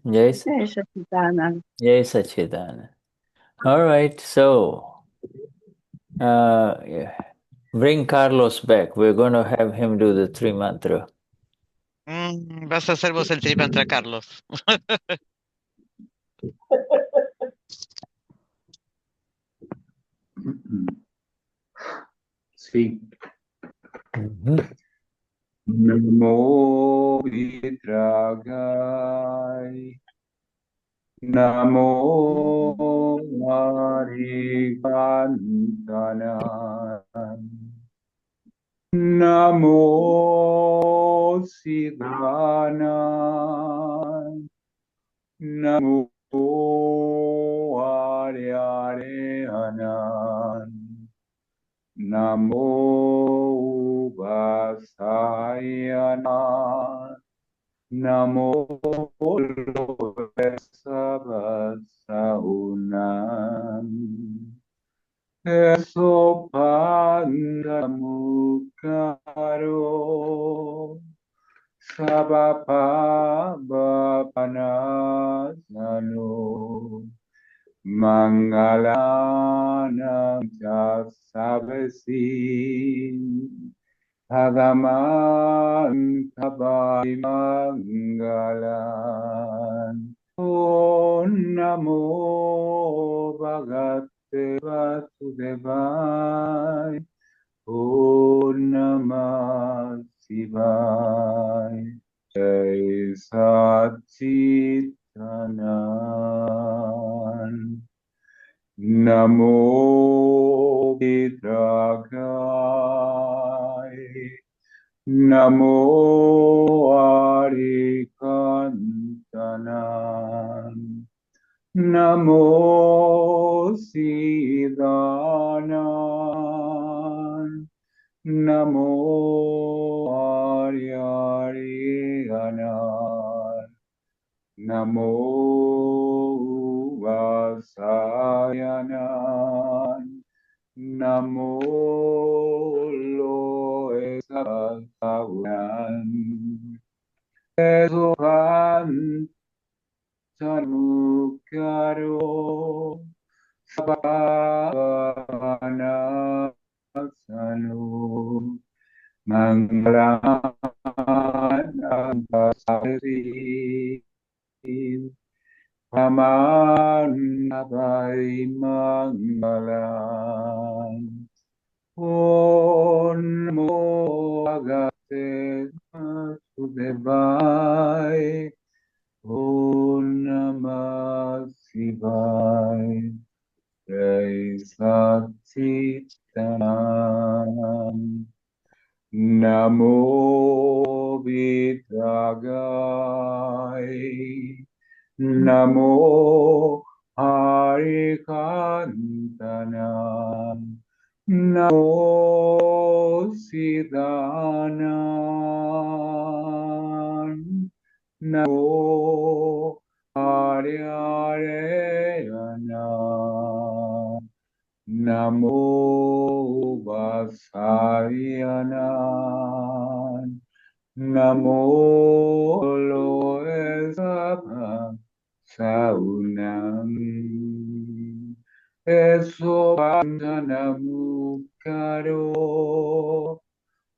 Yes, Jai Satchidanand. yes, Sachidanand. All right, so yeah. Bring Carlos back. We're going to have him do the three mantra. Vas a hacer vos el trip entre Carlos. Sí. Mhm. Namo Vidragai. Namo Harikantana. Namo Siddhana. Namo Aryarehana. Namo Vasayana. Namo Saunam. Eso Pandamukaro. Sabapabhapanasano. Mangalanam Jasavasi. Bhagavan Kabai Mangalan. Om Namo Bhagate Vasudevaya. Om Namah Shivaya. Jai Satchitanand. Namo Vidragai. Namo Arikantana. Namo Siddhana. Namo Aryarehana. Namo Vasayana. Namo Loesavan. Esovan Sanukaro. Savanasano. Mangalantasari. Pramanabai Mangalam. Om Namo Bhagate Vasudevaya. Om Namah Shivaya. Jai Satchitanand. Namo Vidragai. Namo Harikantana. Namo Siddhana. Namo Aryarehana. Namo Vasayana. Namo Loesava Saunam. Eso Pandanamukaro.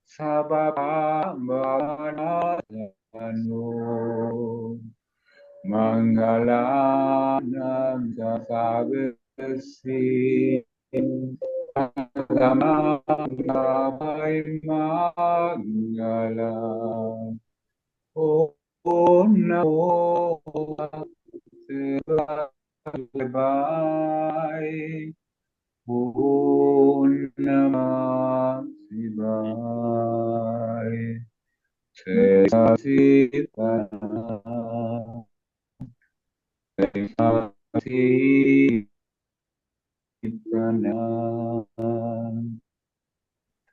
Sabapambanasano. Mangalanam Jasavasi. Bhagavan Mangalam. Om Namo Shivaya. Om Namah Shivaya. Jai Sita. Jai Sita.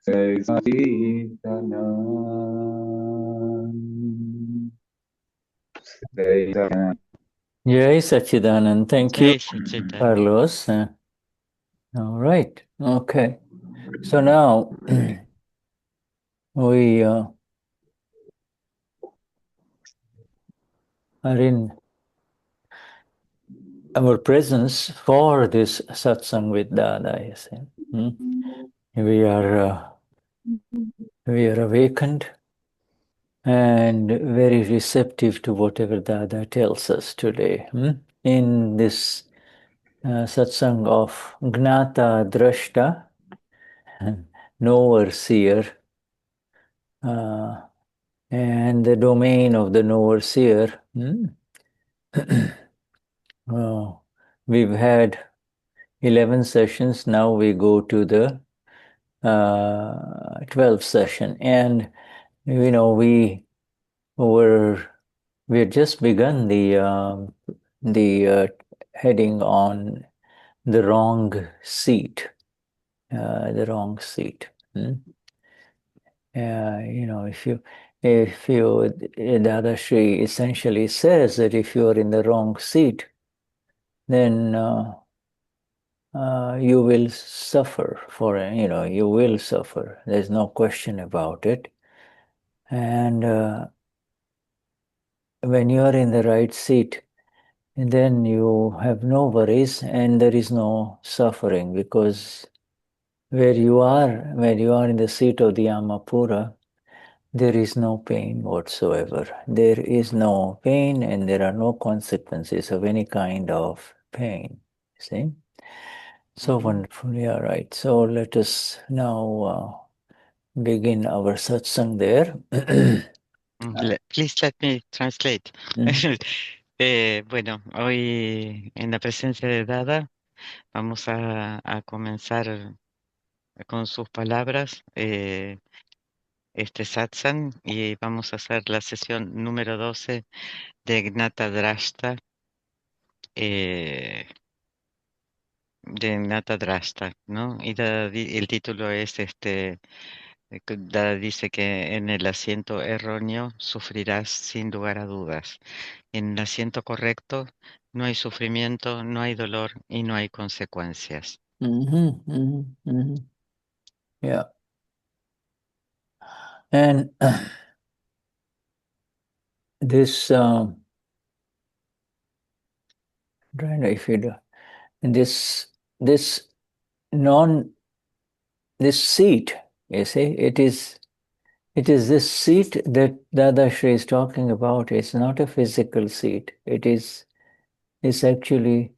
Jai Sita. Jai Sita. Jai Sachidanand. Thank you, Jai Satchitanand. Carlos. All right. Okay. So now we are in our presence for this satsang with Dada. You see, we are awakened and very receptive to whatever Dada tells us today. In this satsang of Gnata Drashta, knower seer, and the domain of the knower seer. We've had 11 sessions. Now we go to the 12th session, and we had just begun the heading on the wrong seat. The wrong seat. If you Dadashri essentially says that if you are in the wrong seat, then you will suffer you will suffer. There's no question about it. And when you are in the right seat, then you have no worries and there is no suffering, because where you are in the seat of the Amapura, there is no pain whatsoever. There is no pain and there are no consequences of any kind of pain. See? So wonderful. Yeah, right. So let us now begin our satsang there. Please let me translate. Bueno, hoy en la presencia de Dada vamos a comenzar con sus palabras este satsang, y vamos a hacer la sesión número 12 de Gnata Drashta, ¿no? Y el título es dice que en el asiento erróneo sufrirás sin lugar a dudas. En el asiento correcto no hay sufrimiento, no hay dolor y no hay consecuencias. Yeah. And this if you do this seat, you see, it is this seat that Dadashri is talking about. It's not a physical seat. It's actually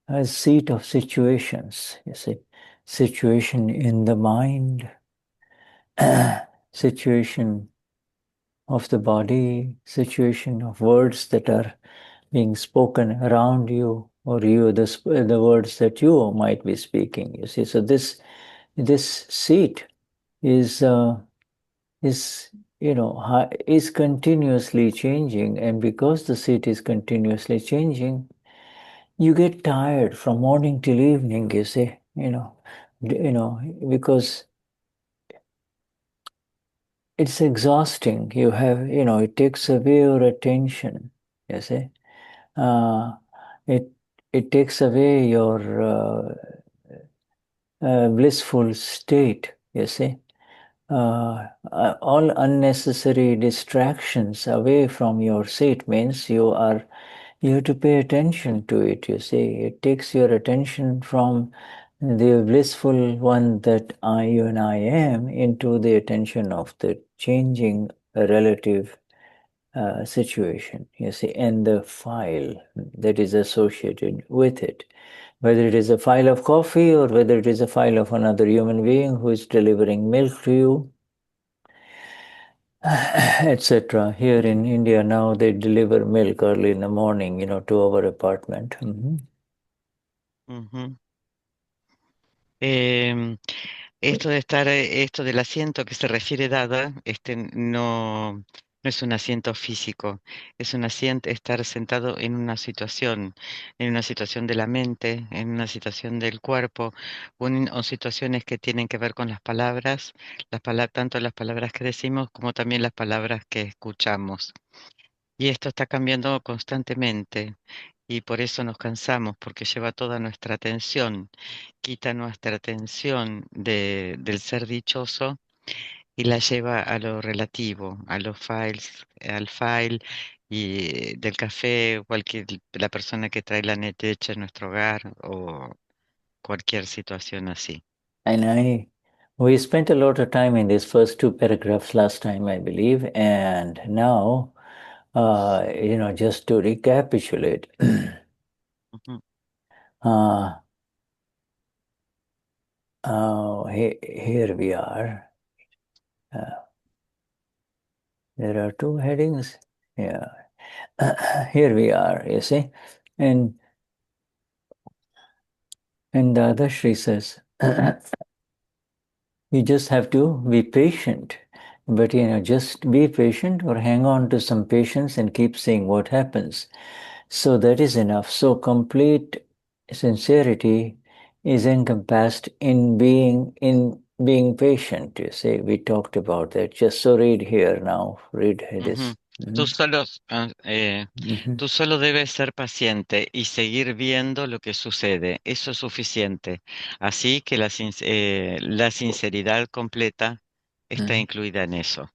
a seat of situations, you see. Situation in the mind, situation of the body, situation of words that are being spoken around you, or the words that you might be speaking, you see. So this seat is continuously changing, and because the seat is continuously changing, you get tired from morning till evening, you see, because it's exhausting. It takes away your attention, you see. It takes away your blissful state, you see. All unnecessary distractions away from your seat means you have to pay attention to it, you see. It takes your attention from the blissful one that you and I am into the attention of the changing relative situation, you see, and the file that is associated with it. Whether it is a file of coffee or whether it is a file of another human being who is delivering milk to you, etc. Here in India now they deliver milk early in the morning, to our apartment. Esto del asiento que se refiere Dada, no es un asiento físico, es un asiento, estar sentado en una situación de la mente, en una situación del cuerpo, o situaciones que tienen que ver con las palabras, tanto las palabras que decimos como también las palabras que escuchamos. Y esto está cambiando constantemente. Y por eso nos cansamos, porque lleva toda nuestra atención, quita nuestra atención del ser dichoso y la lleva a lo relativo, a los files, al file y del café, la persona que trae la leche a nuestro hogar o cualquier situación así. And we spent a lot of time in these first two paragraphs last time, I believe, and now, just to recapitulate, Ujú, uh, here we are. There are two headings. Yeah. Here we are, you see. And Dadashri says, you just have to be patient. But, just be patient or hang on to some patience and keep seeing what happens. So that is enough. So complete sincerity is encompassed in being patient, you see. We talked about that. Just so read here now. Read ujú. this. Tú Mhm. solo, Mhm. tú solo debes ser paciente y seguir viendo lo que sucede. Eso es suficiente. Así que la sinceridad completa está Mhm. incluida en eso.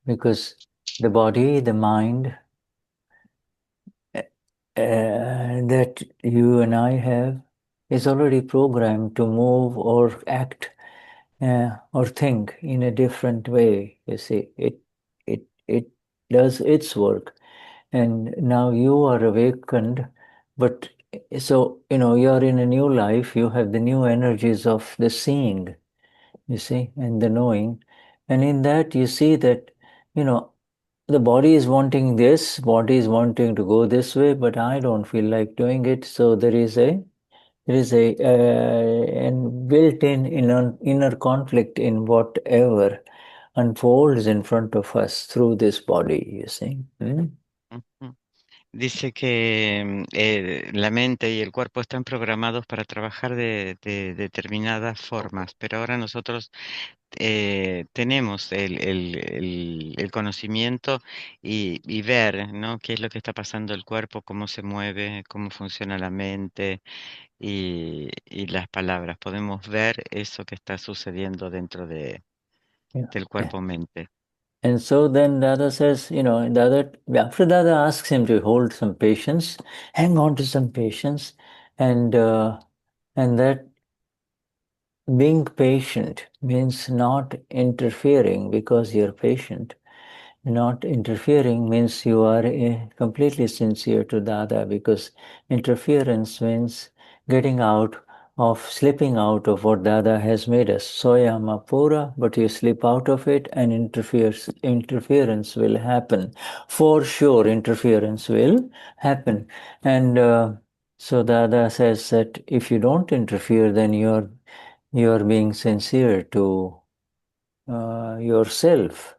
Because the body, the mind, that you and I have is already programmed to move or act or think in a different way. You see, it does its work, and now you are awakened. But so you are in a new life. You have the new energies of the seeing, you see, and the knowing, and in that you see that you know the body is wanting this, body is wanting to go this way, but I don't feel like doing it. So there is a and built-in inner conflict in whatever unfolds in front of us through this body, you see. Ujú. Dice que la mente y el cuerpo están programados para trabajar de determinadas formas, pero ahora nosotros tenemos el conocimiento y ver, ¿no? Qué es lo que está pasando el cuerpo, cómo se mueve, cómo funciona la mente y las palabras. Podemos ver eso que está sucediendo dentro del Yeah. cuerpo-mente. And so then Dada says, after Dada asks him to hold some patience, hang on to some patience, and that being patient means not interfering because you're patient. Not interfering means you are completely sincere to Dada, because interference means slipping out of what Dada has made us. Soyama pura, but you slip out of it and interference will happen. For sure, interference will happen. And so Dada says that if you don't interfere, then you're being sincere to yourself,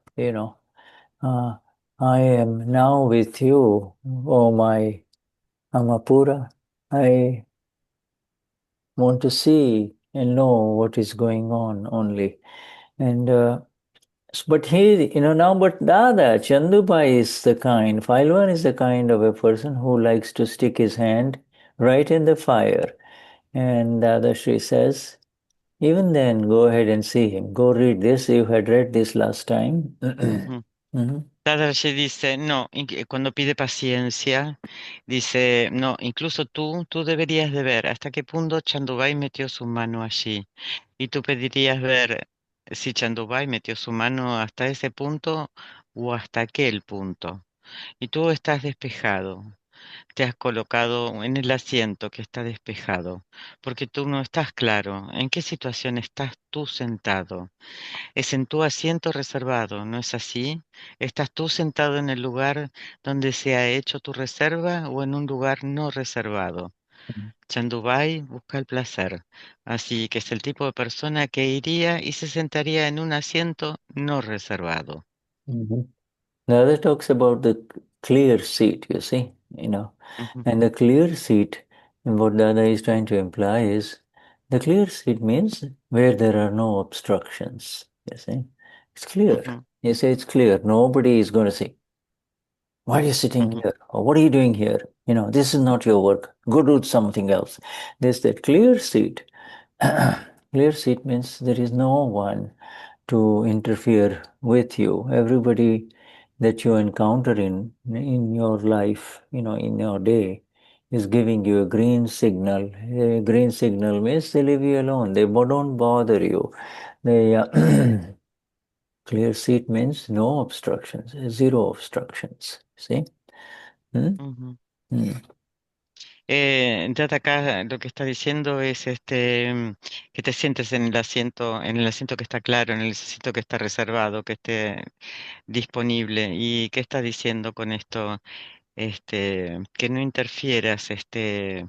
uh, I am now with you, oh my Amapura. I want to see and know what is going on only. And but but Dada, Chandubai is the kind, Failwan is the kind of a person who likes to stick his hand right in the fire. And Dada Shri says, even then, go ahead and see him. Go read this. You had read this last time. Mhm. Tadashi dice, no, cuando pide paciencia, dice, no, incluso tú deberías de ver hasta qué punto Chandubai metió su mano allí. Y tú pedirías ver si Chandubai metió su mano hasta ese punto o hasta aquel punto. Y tú estás despejado, te has colocado en el asiento que está despejado, porque tú no estás claro en qué situación estás tú sentado. Es en tu asiento reservado, ¿no es así? ¿Estás tú sentado en el lugar donde se ha hecho tu reserva o en un lugar no reservado? Chandubai busca el placer, así que es el tipo de persona que iría y se sentaría en un asiento no reservado. Mhm. The other talks about the clear seat, you see, Ujú, and the clear seat, and what Dada is trying to imply is the clear seat means where there are no obstructions, you see. It's clear. ujú, You say it's clear. Nobody is going to say, why are you sitting ujú, here? Or what are you doing here? This is not your work. Go do something else. There's that clear seat. Clear seat means there is no one to interfere with you. Everybody that you encounter in your life, in your day, is giving you a green signal. A green signal means they leave you alone. They don't bother you. They clear seat means no obstructions, zero obstructions. See? Hmm? Ujú. Hmm. Entonces acá lo que está diciendo es que te sientes en el asiento que está claro, en el asiento que está reservado, que esté disponible. ¿Y qué está diciendo con esto? Que no interfieras, eh,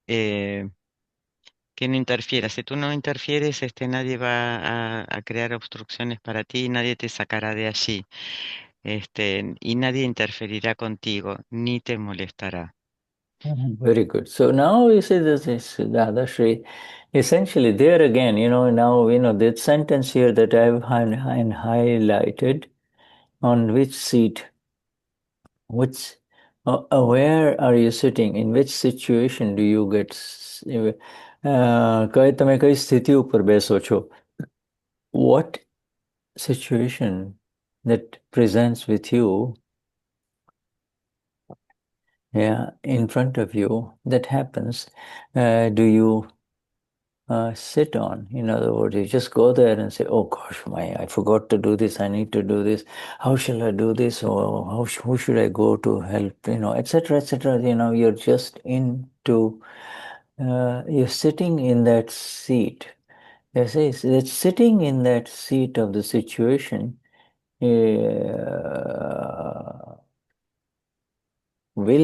eh, que no interfieras. Si tú no interfieres, nadie va a crear obstrucciones para ti, nadie te sacará de allí, y nadie interferirá contigo, ni te molestará. Very good. So now you see this is Dadashri. Essentially, there again, now that sentence here that I've highlighted, on which seat, which, where are you sitting? In which situation do you get? તમે કઈ સ્થિતિ ઉપર બેસો છો? What situation that presents with you, yeah, in front of you, that happens, do you sit on? In other words, you just go there and say, oh gosh, I forgot to do this, I need to do this, how shall I do this, or who should I go to help, etc., etc. You're just into, you're sitting in that seat. Yes, it's sitting in that seat of the situation, will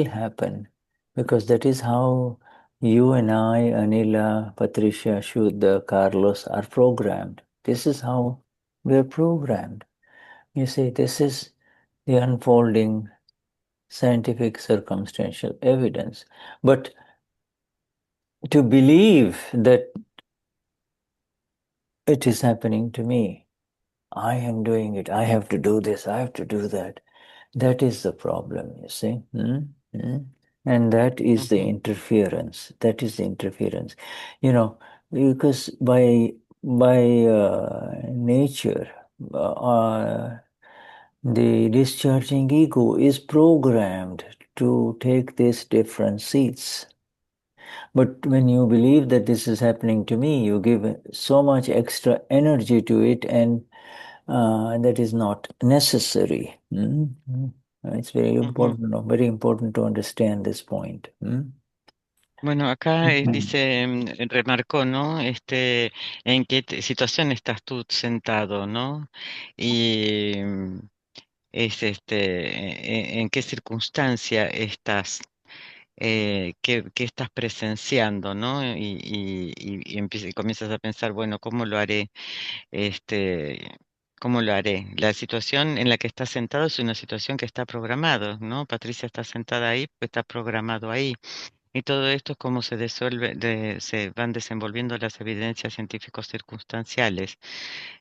happen, because that is how you and I, Anila, Patricia, Shuddha, Carlos are programmed. This is how we're programmed. You see, this is the unfolding scientific circumstantial evidence. But to believe that it is happening to me, I am doing it, I have to do this, I have to do that, that is the problem, you see. And that is the Ujú, interference. That is the interference. Because by nature, the discharging ego is programmed to take these different seats. But when you believe that this is happening to me, you give so much extra energy to it, and that is not necessary. It's ujú. very important to understand this point. Bueno, acá dice, remarcó, ¿no? En qué situación estás tú sentado, ¿no? Y en qué circunstancia estás, qué estás presenciando, ¿no? Y comienzas a pensar, bueno, ¿cómo lo haré? Este, ¿Cómo lo haré? La situación en la que estás sentado es una situación que está programado, ¿no? Patricia está sentada ahí, pues está programado ahí. Y todo esto es como se van desenvolviendo las evidencias científicos circunstanciales.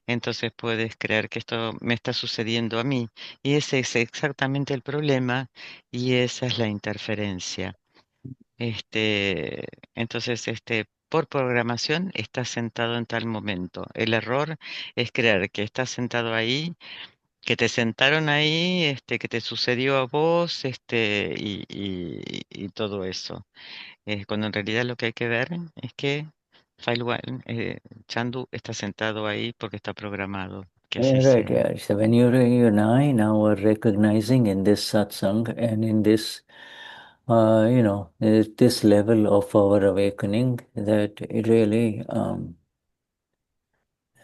Entonces puedes creer que esto me está sucediendo a mí. Y ese es exactamente el problema y esa es la interferencia. Este, entonces, por programación estás sentado en tal momento. El error es creer que estás sentado ahí, que te sentaron ahí, que te sucedió a vos, y todo eso. Cuando en realidad lo que hay que ver es que Chandu está sentado ahí porque está programado que así Right, sea. yeah. So when you and I now are recognizing in this satsang and in this, this level of our awakening, that it really,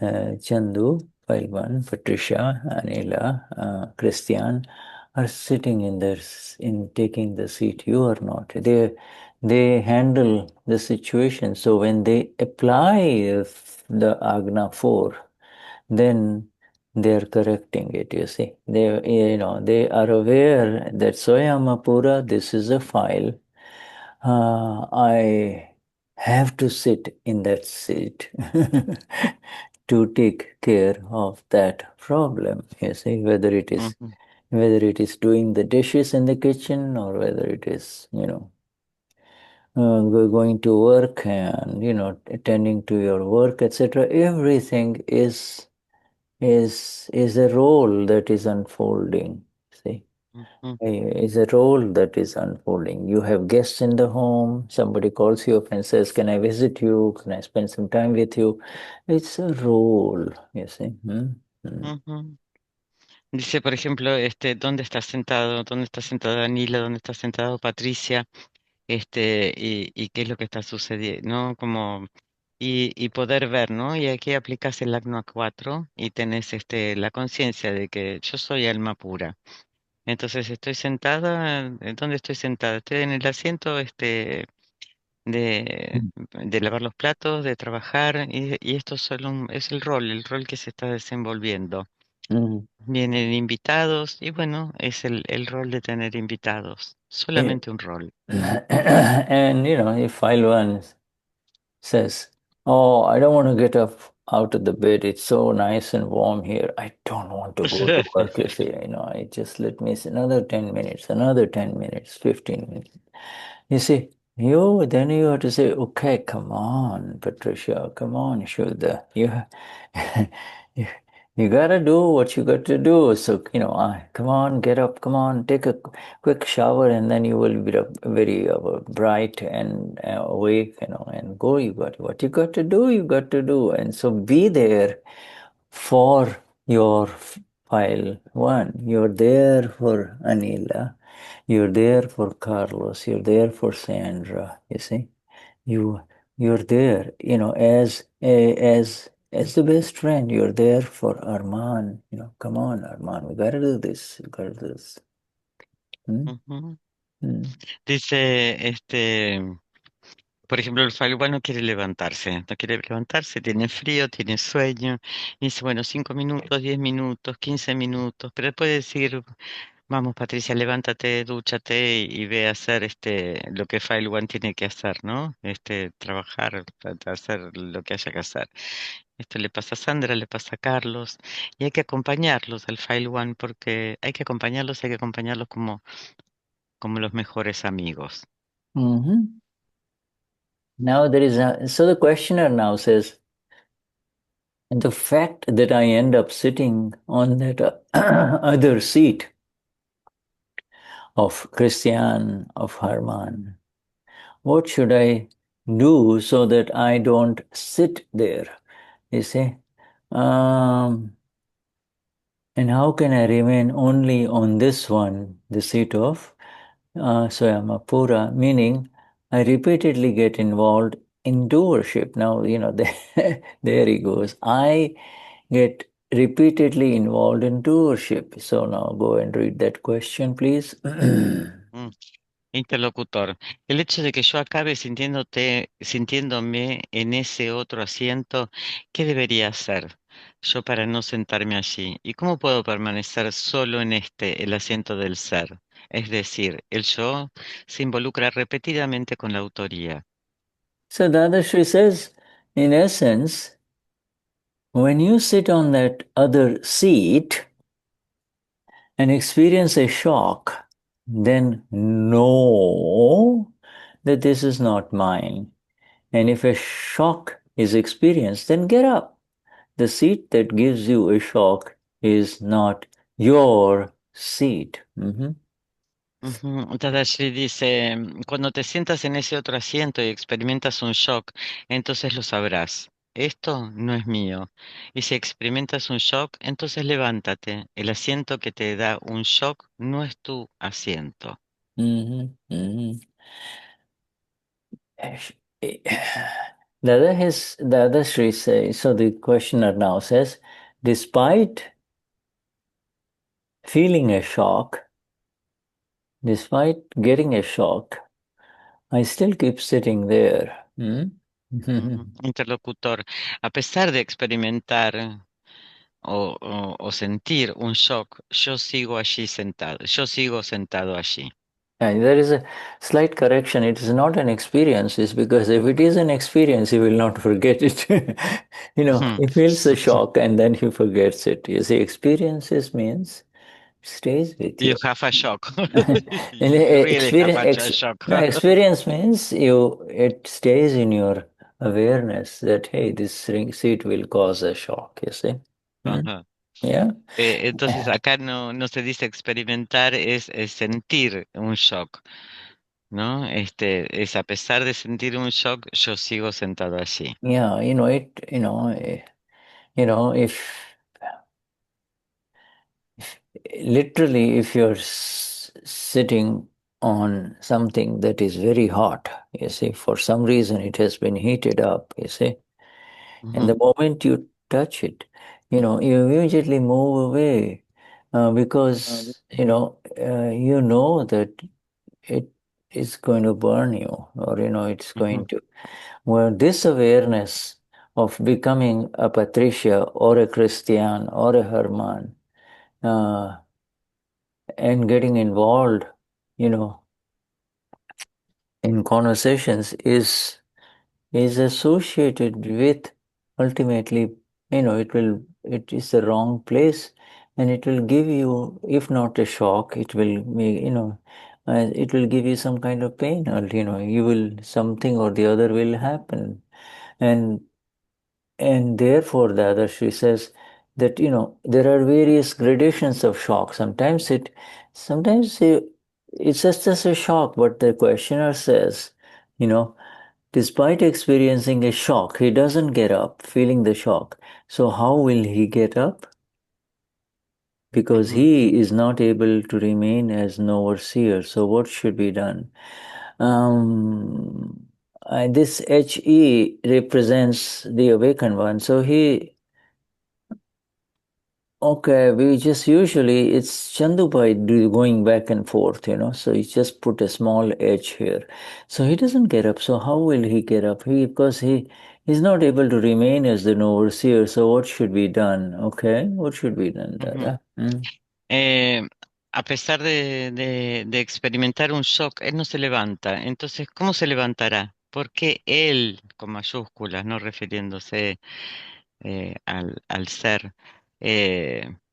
Chandu, Pailwan, Patricia, Anila, Christian are sitting in taking the seat. You are not. They handle the situation. So when they apply the Agna 4, then they are correcting it, you see. They are aware that Soyamapura, this is a file. I have to sit in that seat to take care of that problem. You see, Ujú, whether it is doing the dishes in the kitchen, or whether it is, going to work and attending to your work, etc. Everything is is a role that is unfolding. See, is a role that is unfolding. You have guests in the home. Somebody calls you up and says, "Can I visit you? Can I spend some time with you?" It's a role. You see. Dice, por ejemplo, ¿dónde está sentado? ¿Dónde está sentada Danila? ¿Dónde está sentado Patricia? Y qué es lo que está sucediendo, ¿no? Como, y poder ver, ¿no? Y aquí aplicas el Agno 4 y tenés la conciencia de que yo soy alma pura. Entonces estoy sentada, ¿dónde estoy sentada? Estoy en el asiento de, de lavar los platos, de trabajar, y esto solo es el rol que se está desenvolviendo. Vienen invitados, y bueno, es el rol de tener invitados, solamente un rol. And if file one says, "Oh, I don't want to get up out of the bed. It's so nice and warm here. I don't want to go to work." You see, I just let me see another 10 minutes, another 10 minutes, 15 minutes. You see, then you have to say, "Okay, come on, Patricia, come on, Shuddha. You, you gotta do what you got to do. So, come on, get up, come on, take a quick shower, and then you will be very bright and awake, and go. You got what you got to do, you got to do. And so be there for your file one. You're there for Anila. You're there for Carlos. You're there for Sandra. You see, you're there. As the best friend. You're there for Arman. Come on, Arman. We gotta do this. We gotta do this. Dice, por ejemplo, el Falwell no quiere levantarse, tiene frío, tiene sueño, y dice, bueno, 5 minutos, 10 minutos, 15 minutos, pero puede decir, vamos, Patricia, levántate, dúchate y ve a hacer lo que File One tiene que hacer, ¿no? Trabajar, hacer lo que haya que hacer. Esto le pasa a Sandra, le pasa a Carlos, y hay que acompañarlos al File One, porque hay que acompañarlos como los mejores amigos. Now so the questioner now says, and the fact that I end up sitting on that other seat of Christian, of Herman, what should I do so that I don't sit there? You see? And how can I remain only on this one, the seat of Swayamapura, meaning I repeatedly get involved in doership. Now, there he goes. I get repeatedly involved in doership. So now go and read that question, please. Interlocutor, el hecho de que yo acabe sintiéndome en ese otro asiento, ¿qué debería hacer yo para no sentarme allí? ¿Y cómo puedo permanecer solo en el asiento del ser? Es decir, el yo se involucra repetidamente con la autoría. So Dadashri says, in essence, when you sit on that other seat and experience a shock, then know that this is not mine. And if a shock is experienced, then get up. The seat that gives you a shock is not your seat. Tadashi dice, cuando te sientas en ese otro asiento y experimentas un shock, entonces lo sabrás. Esto no es mío. Y si experimentas un shock, entonces levántate. El asiento que te da un shock no es tu asiento. The other Sri says, so the questioner now says, despite feeling a shock, despite getting a shock, I still keep sitting there. Interlocutor, a pesar de experimentar o sentir un shock, yo sigo allí sentado, yo sigo sentado allí. And there is a slight correction. It is not an experience. It's because if it is an experience, he will not forget it. He feels the shock and then he forgets it. You see, experiences means stays with you. You have a shock. And You really have a shock. experience means it stays in your awareness that, hey, this seat will cause a shock, you see. Yeah. Entonces acá no se dice experimentar, es sentir un shock, ¿no? Es a pesar de sentir un shock, yo sigo sentado allí. Yeah, if literally, if you're sitting on something that is very hot, you see, for some reason it has been heated up, you see, and Ujú, the moment you touch it, you immediately move away because, you know that it is going to burn you, or, it's going ujú, to. Well, this awareness of becoming a Patricia or a Christian or a Herman, uh, and getting involved, you know, in conversations is associated with ultimately, it is the wrong place, and it will give you, if not a shock, it will make, it will give you some kind of pain, or you will, something or the other will happen. And And therefore, the other she says that there are various gradations of shock. Sometimes it's just a shock, but the questioner says, you know, despite experiencing a shock, he doesn't get up, feeling the shock. So how will he get up? Because ujú, he is not able to remain as an overseer. So what should be done? Um, this HE represents the awakened one. So he Okay, we just usually it's Chandubai going back and forth, So he just put a small edge here. So he doesn't get up. So how will he get up? Because he's not able to remain as the overseer. So what should be done? Okay, what should be done, ujú. Dada? Mm. Eh, a pesar de experimentar un shock, él no se levanta. Entonces, ¿cómo se levantará? Porque él, con mayúsculas, no refiriéndose al ser,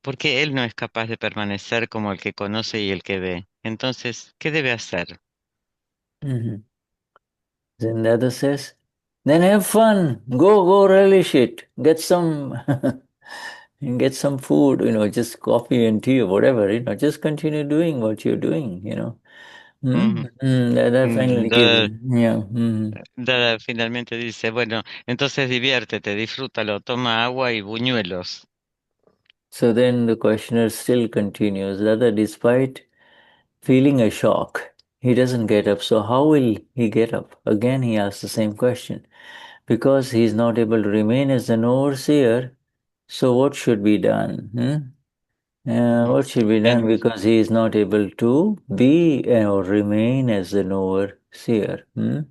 porque él no es capaz de permanecer como el que conoce y el que ve. Entonces, ¿qué debe hacer? Mhm. Then the other says, then have fun. Go relish it. Get some and get some food, just coffee and tea or whatever, just continue doing what you're doing. Ujú. That finally gives Dada, him, yeah. Mm. Dada finalmente dice, bueno, entonces diviértete, disfrútalo, toma agua y buñuelos. So then the questioner still continues that despite feeling a shock, he doesn't get up. So how will he get up? Again, he asks the same question. Because he is not able to remain as an overseer, so what should be done? Ujú. What should be done En- because he is not able to be or remain as an overseer? Ujú.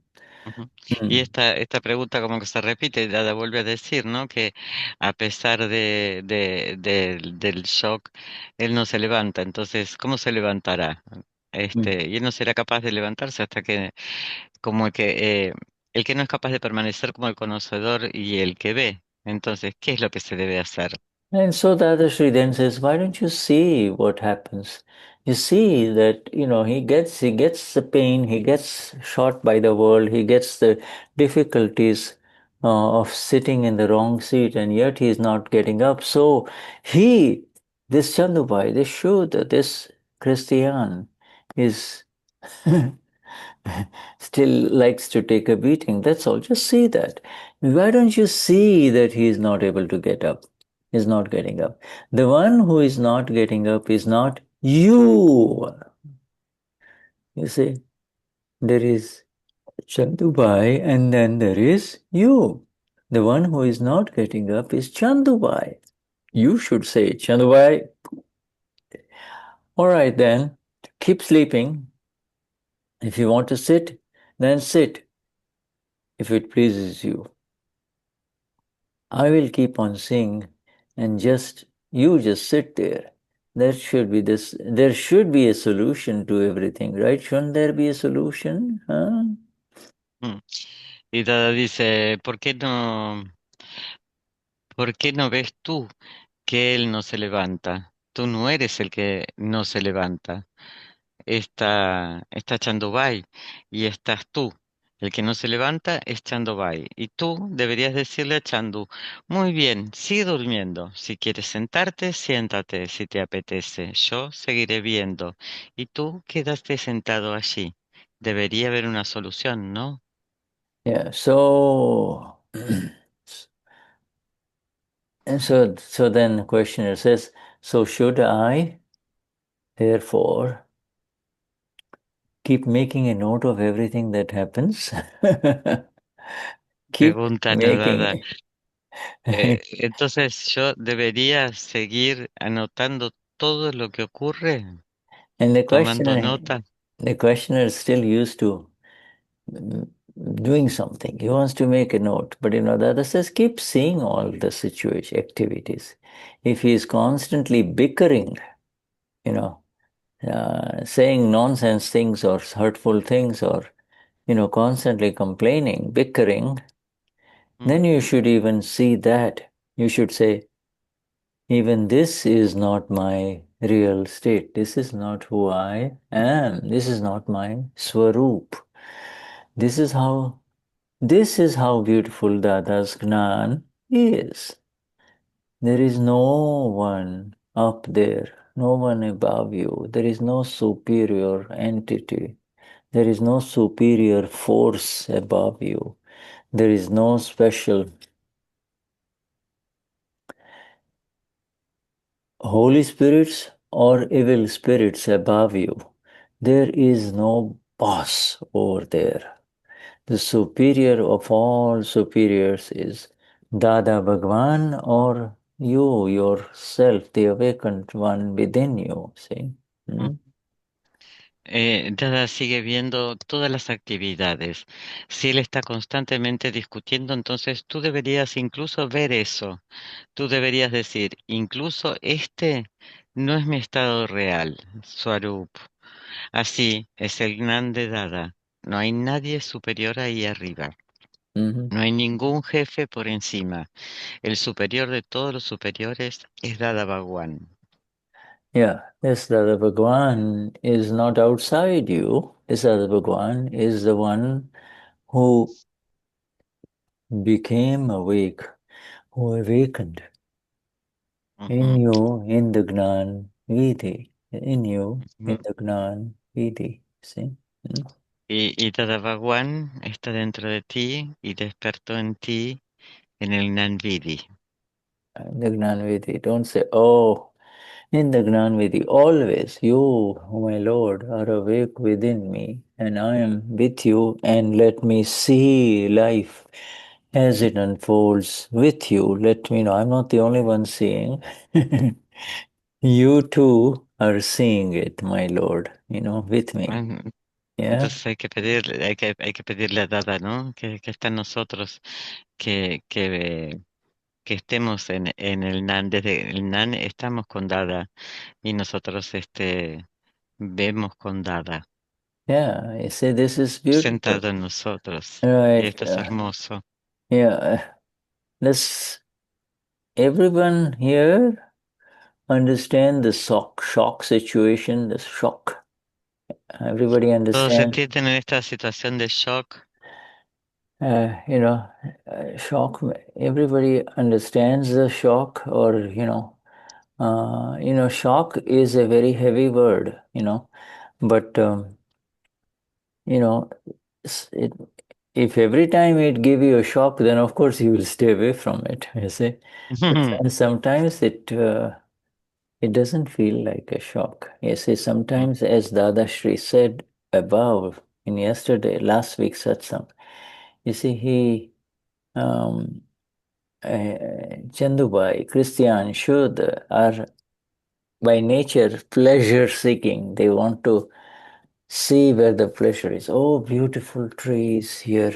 Y Hmm. esta pregunta como que se repite, Dada vuelve a decir, ¿no? Que a pesar del shock, él no se levanta. Entonces, ¿cómo se levantará? Hmm. Y él no será capaz de levantarse hasta que, como el que no es capaz de permanecer como el conocedor y el que ve. Entonces, ¿qué es lo que se debe hacer? And so the other Sri then says, why don't you see what happens? You see that, he gets the pain, he gets shot by the world, he gets the difficulties of sitting in the wrong seat, and yet he is not getting up. So this Chandubai, this Shuddha, this Christian is still likes to take a beating. That's all. Just see that. Why don't you see that he is not able to get up? Is not getting up. The one who is not getting up is not you. You see, there is Chandubai and then there is you. The one who is not getting up is Chandubai. You should say, Chandubai, all right then, keep sleeping. If you want to sit, then sit if it pleases you. I will keep on seeing and you just sit there. There should be a solution to everything, right? Shouldn't there be a solution? Huh? Mm. Y Dada dice, por qué no ves tú que él no se levanta? Tú no eres el que no se levanta. Está Chandubai y estás tú. El que no se levanta es Chandobai. Y tú deberías decirle a Chandu, muy bien, sigue durmiendo. Si quieres sentarte, siéntate si te apetece. Yo seguiré viendo. Y tú quedaste sentado allí. Debería haber una solución, ¿no? Yeah, so and so then the questioner says, so should I therefore keep making a note of everything that happens? Keep Pregunta Dada. making. Entonces yo debería seguir anotando todo lo que ocurre, And tomando nota. the questioner is still used to mm, doing something. He wants to make a note, but the other says, keep seeing all the situation activities. If he is constantly bickering, you know, saying nonsense things or hurtful things, or constantly complaining, bickering, then Mm, you should even see that. You should say, even this is not my real state. This is not who I am. This is not my swaroop. This is how beautiful Dada's Gnan is. There is no one up there, no one above you. There is no superior entity. There is no superior force above you. There is no special Holy spirits or evil spirits above you. There is no boss over there. The superior of all superiors is Dada Bhagwan or you, yourself, the awakened one within you. See? mm. Hmm? Dada sigue viendo todas las actividades. Si él está constantemente discutiendo, entonces tú deberías incluso ver eso. Tú deberías decir, incluso este no es mi estado real, Swarup. Así es el Gnan de Dada. No hay nadie superior ahí arriba. Mm-hmm. No hay ningún jefe por encima. El superior de todos los superiores es Dada Bhagwan. Yeah, this Dada Bhagwan is not outside you. This Dada Bhagwan is the one who became awake, who awakened in Ujú, you, in the Gnan Vidhi, in you, in ujú. the Gnan Vidhi. See? Hmm? Y Dada Bhagwan está dentro de ti y despertó en ti en el Nanvidi. The Gnan Vidhi. Don't say, oh, in the Gnan Vidhi, always you, oh my Lord, are awake within me, and I am with you, and let me see life as it unfolds with you. Let me know. I'm not the only one seeing. You too are seeing it, my Lord, with me. Mm, Yeah? Entonces hay que pedirle a Dada, ¿no? Que está en nosotros, que estemos en el Nan. Desde el Nan estamos con Dada y nosotros vemos con Dada, Yeah, I say this is beautiful. sentado en nosotros. Y Right. esto es hermoso. Yeah. Let's everyone here understand the shock situation, the shock. Everybody Todos understand, entienden en esta situación de shock. uh, you know, shock. Everybody understands the shock, or shock is a very heavy word, but you know, it, if every time it give you a shock, then of course you will stay away from it. You see, but sometimes it doesn't feel like a shock. You see, sometimes, as Dadashri said above in last week's satsang, you see, Chandubai, Christian, Shuddha are by nature pleasure seeking. They want to see where the pleasure is. Oh, beautiful trees here,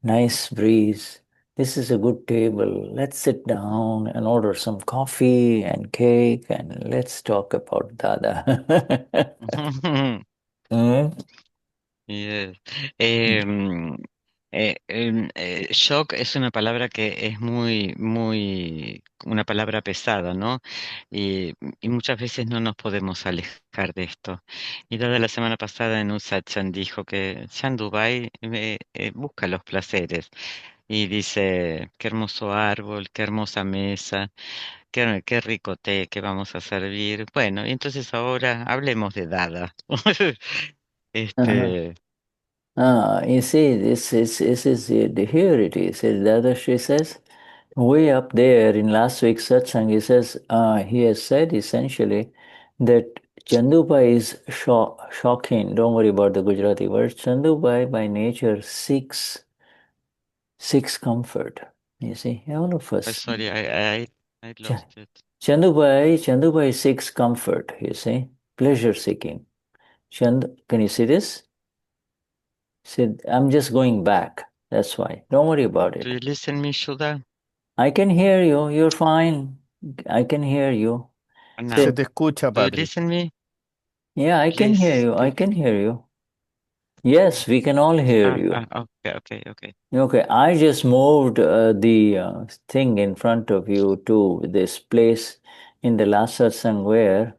nice breeze. This is a good table. Let's sit down and order some coffee and cake and let's talk about Dada. Mm, Yes. Em, Shock es una palabra que es una palabra pesada, ¿no? Y muchas veces no nos podemos alejar de esto. Y Dada la semana pasada en un satsang dijo que Chan Dubai busca los placeres y dice, qué hermoso árbol, qué hermosa mesa, qué rico té que vamos a servir. Bueno, y entonces ahora hablemos de Dada. Uh-huh. Este, You see, this is here it is. Dadashri says, way up there in last week's satsang, he has said essentially that Chandubai is shocking. Don't worry about the Gujarati word. Chandubai by nature seeks comfort. You see, all of us. sorry, I Ch- lost it. Chandubai seeks comfort, you see, pleasure seeking. Can you see this? See, I'm just going back. That's why. Don't worry about Do it. you listen me, Shuddha? I can hear you. You're fine. I can hear you. Se Now, te escucha, do you padre. listen me? Yeah, I can Please hear you. I speak. can hear you. Yes, we can all hear you. Okay. Okay, I just moved the thing in front of you to this place in the last satsang where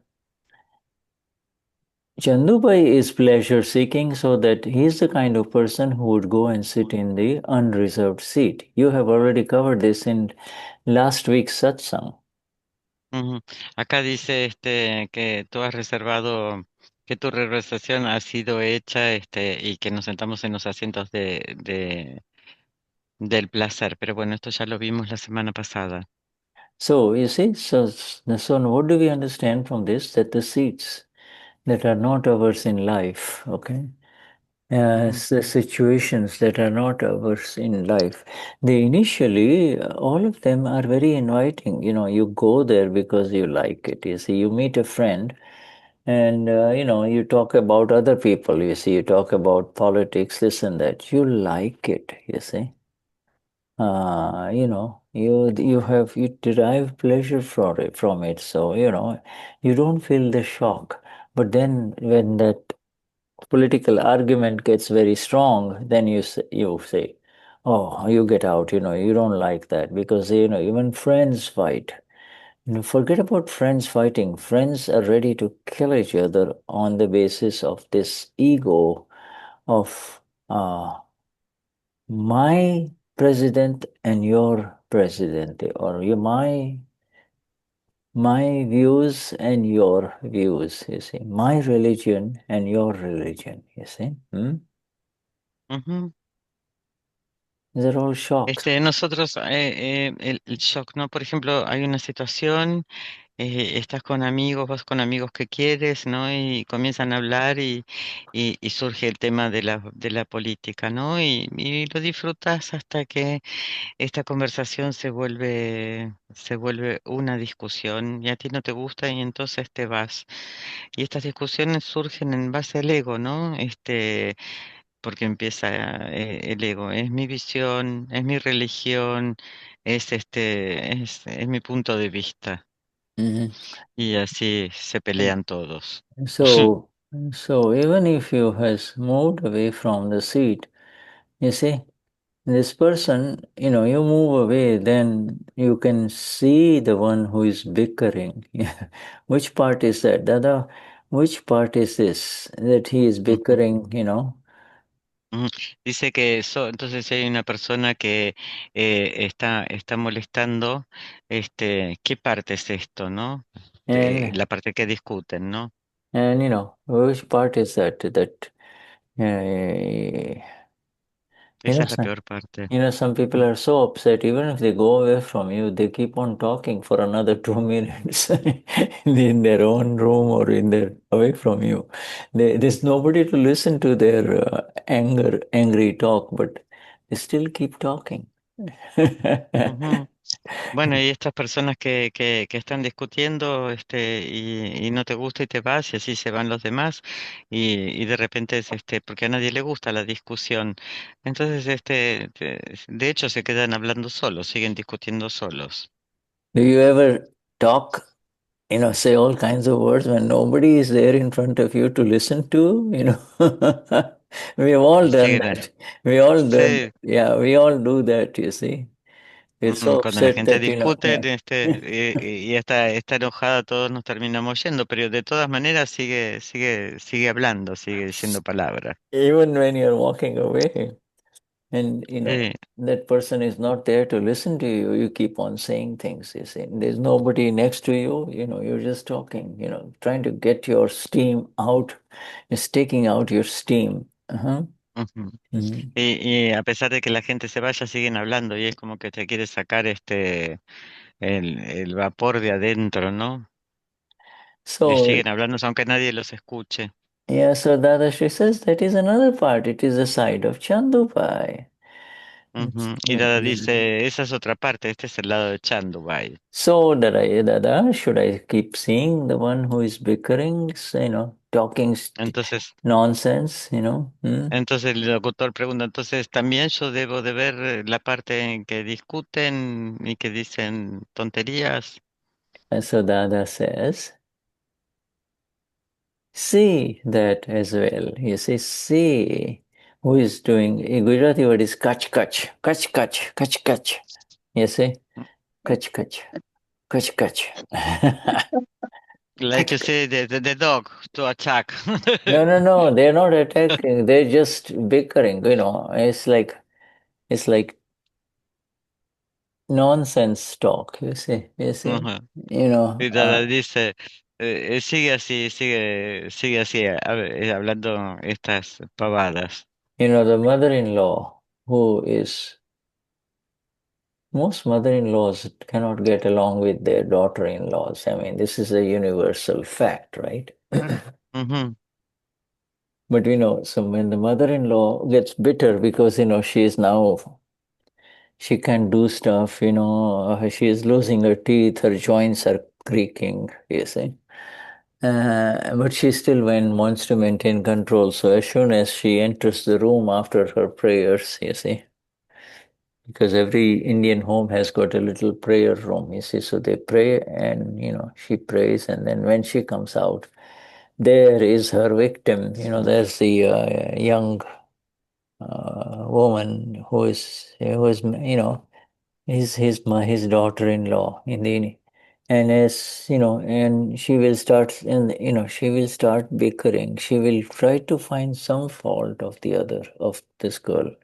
Chandubai is pleasure seeking, so that he's the kind of person who would go and sit in the unreserved seat. You have already covered this in last week's satsang. Ujú. Acá dice que tú has reservado, que tu reservación ha sido hecha y que nos sentamos en los asientos del placer. Pero bueno, esto ya lo vimos la semana pasada. So, you see, so what do we understand from this? That the seats that are not ours in life, okay? Ujú, The situations that are not ours in life, they initially, all of them are very inviting. You know, you go there because you like it. You see, you meet a friend and, you talk about other people. You see, you talk about politics, this and that. You like it, you see. You derive pleasure from it. So, you don't feel the shock. But then when that political argument gets very strong, then you say, oh, you get out, you don't like that because, even friends fight. Forget about friends fighting. Friends are ready to kill each other on the basis of this ego of uh, my president and your president, or my views and your views, you see, my religion and your religion, you see. ujú. These are all shocks. Nosotros, el shock, ¿no? Por ejemplo, hay una situación. Estás con amigos, vas con amigos que quieres, ¿no? Y comienzan a hablar y surge el tema de la política, ¿no? Y lo disfrutas hasta que esta conversación se vuelve una discusión y a ti no te gusta y entonces te vas. Y estas discusiones surgen en base al ego, ¿no? Porque empieza el ego. Es mi visión, es mi religión, es mi punto de vista. Mhm. Y así se pelean todos. So, so even if you has moved away from the seat, you see, this person, you move away, then you can see the one who is bickering. Which part is that? Dada, which part is this? That he is Ujú, bickering. ujú. Dice que entonces si hay una persona que está molestando, ¿qué parte es esto, no? And La parte que discuten, ¿no? which part is that? That uh, you Esa know, es la some, peor parte. some people are so upset. Even if they go away from you, they keep on talking for another 2 minutes in their own room or away from you. There's nobody to listen to their angry talk, but they still keep talking. Ujú. Bueno, y estas personas que están discutiendo, y no te gusta y te vas, y así se van los demás, y de repente porque a nadie le gusta la discusión. Entonces, de hecho, se quedan hablando solos, siguen discutiendo solos. Do you ever talk, say all kinds of words when nobody is there in front of you to listen to? We've all Y done siguen, that. We all done sí, that. Yeah, we all do that, you see. We're so cuando la upset gente that, discute, yeah. y está enojada, todos nos terminamos yendo, pero de todas maneras sigue hablando, sigue diciendo palabras. Even when you're walking away and, Sí. that person is not there to listen to you, you keep on saying things, you see. There's nobody next to you, you're just talking, trying to get your steam out. It's taking out your steam. Uh-huh. Ujú. Mhm. Y a pesar de que la gente se vaya, siguen hablando y es como que te quiere sacar el vapor de adentro, ¿no? Y So, siguen hablando aunque nadie los escuche. yeah, so Dadashri says that is another part. It is a side of Chandupai. Ujú. Y Dada Yeah. dice, esa es otra parte, este es el lado de Chandubai. So, Dada, should I keep seeing the one who is bickering, talking Entonces, nonsense, Hmm? entonces el locutor pregunta, entonces también yo debo de ver la parte en que discuten y que dicen tonterías. And so Dada says, see that as well. You see who is doing, in Gujarati word is kach kach, kach kach, kach kach. You see, kach kach, kach kach. Like Kach you kach. say, the dog to attack. No, they're not attacking. They're just bickering. It's like nonsense talk. You see. Ujú. You know, Y Dada dice, sigue así, hablando estas pavadas. the mother-in-law who is most mother-in-laws cannot get along with their daughter-in-laws. I mean, this is a universal fact, right? Ujú, But so when the mother-in-law gets bitter because she is now she can't do stuff, she is losing her teeth, her joints are creaking, you see. But she still wants to maintain control. So as soon as she enters the room after her prayers, you see, because every Indian home has got a little prayer room, you see. So they pray and, she prays. And then when she comes out, there is her victim. There's the young woman his daughter-in-law in the and as and she will start bickering. She will try to find some fault of the other of this girl,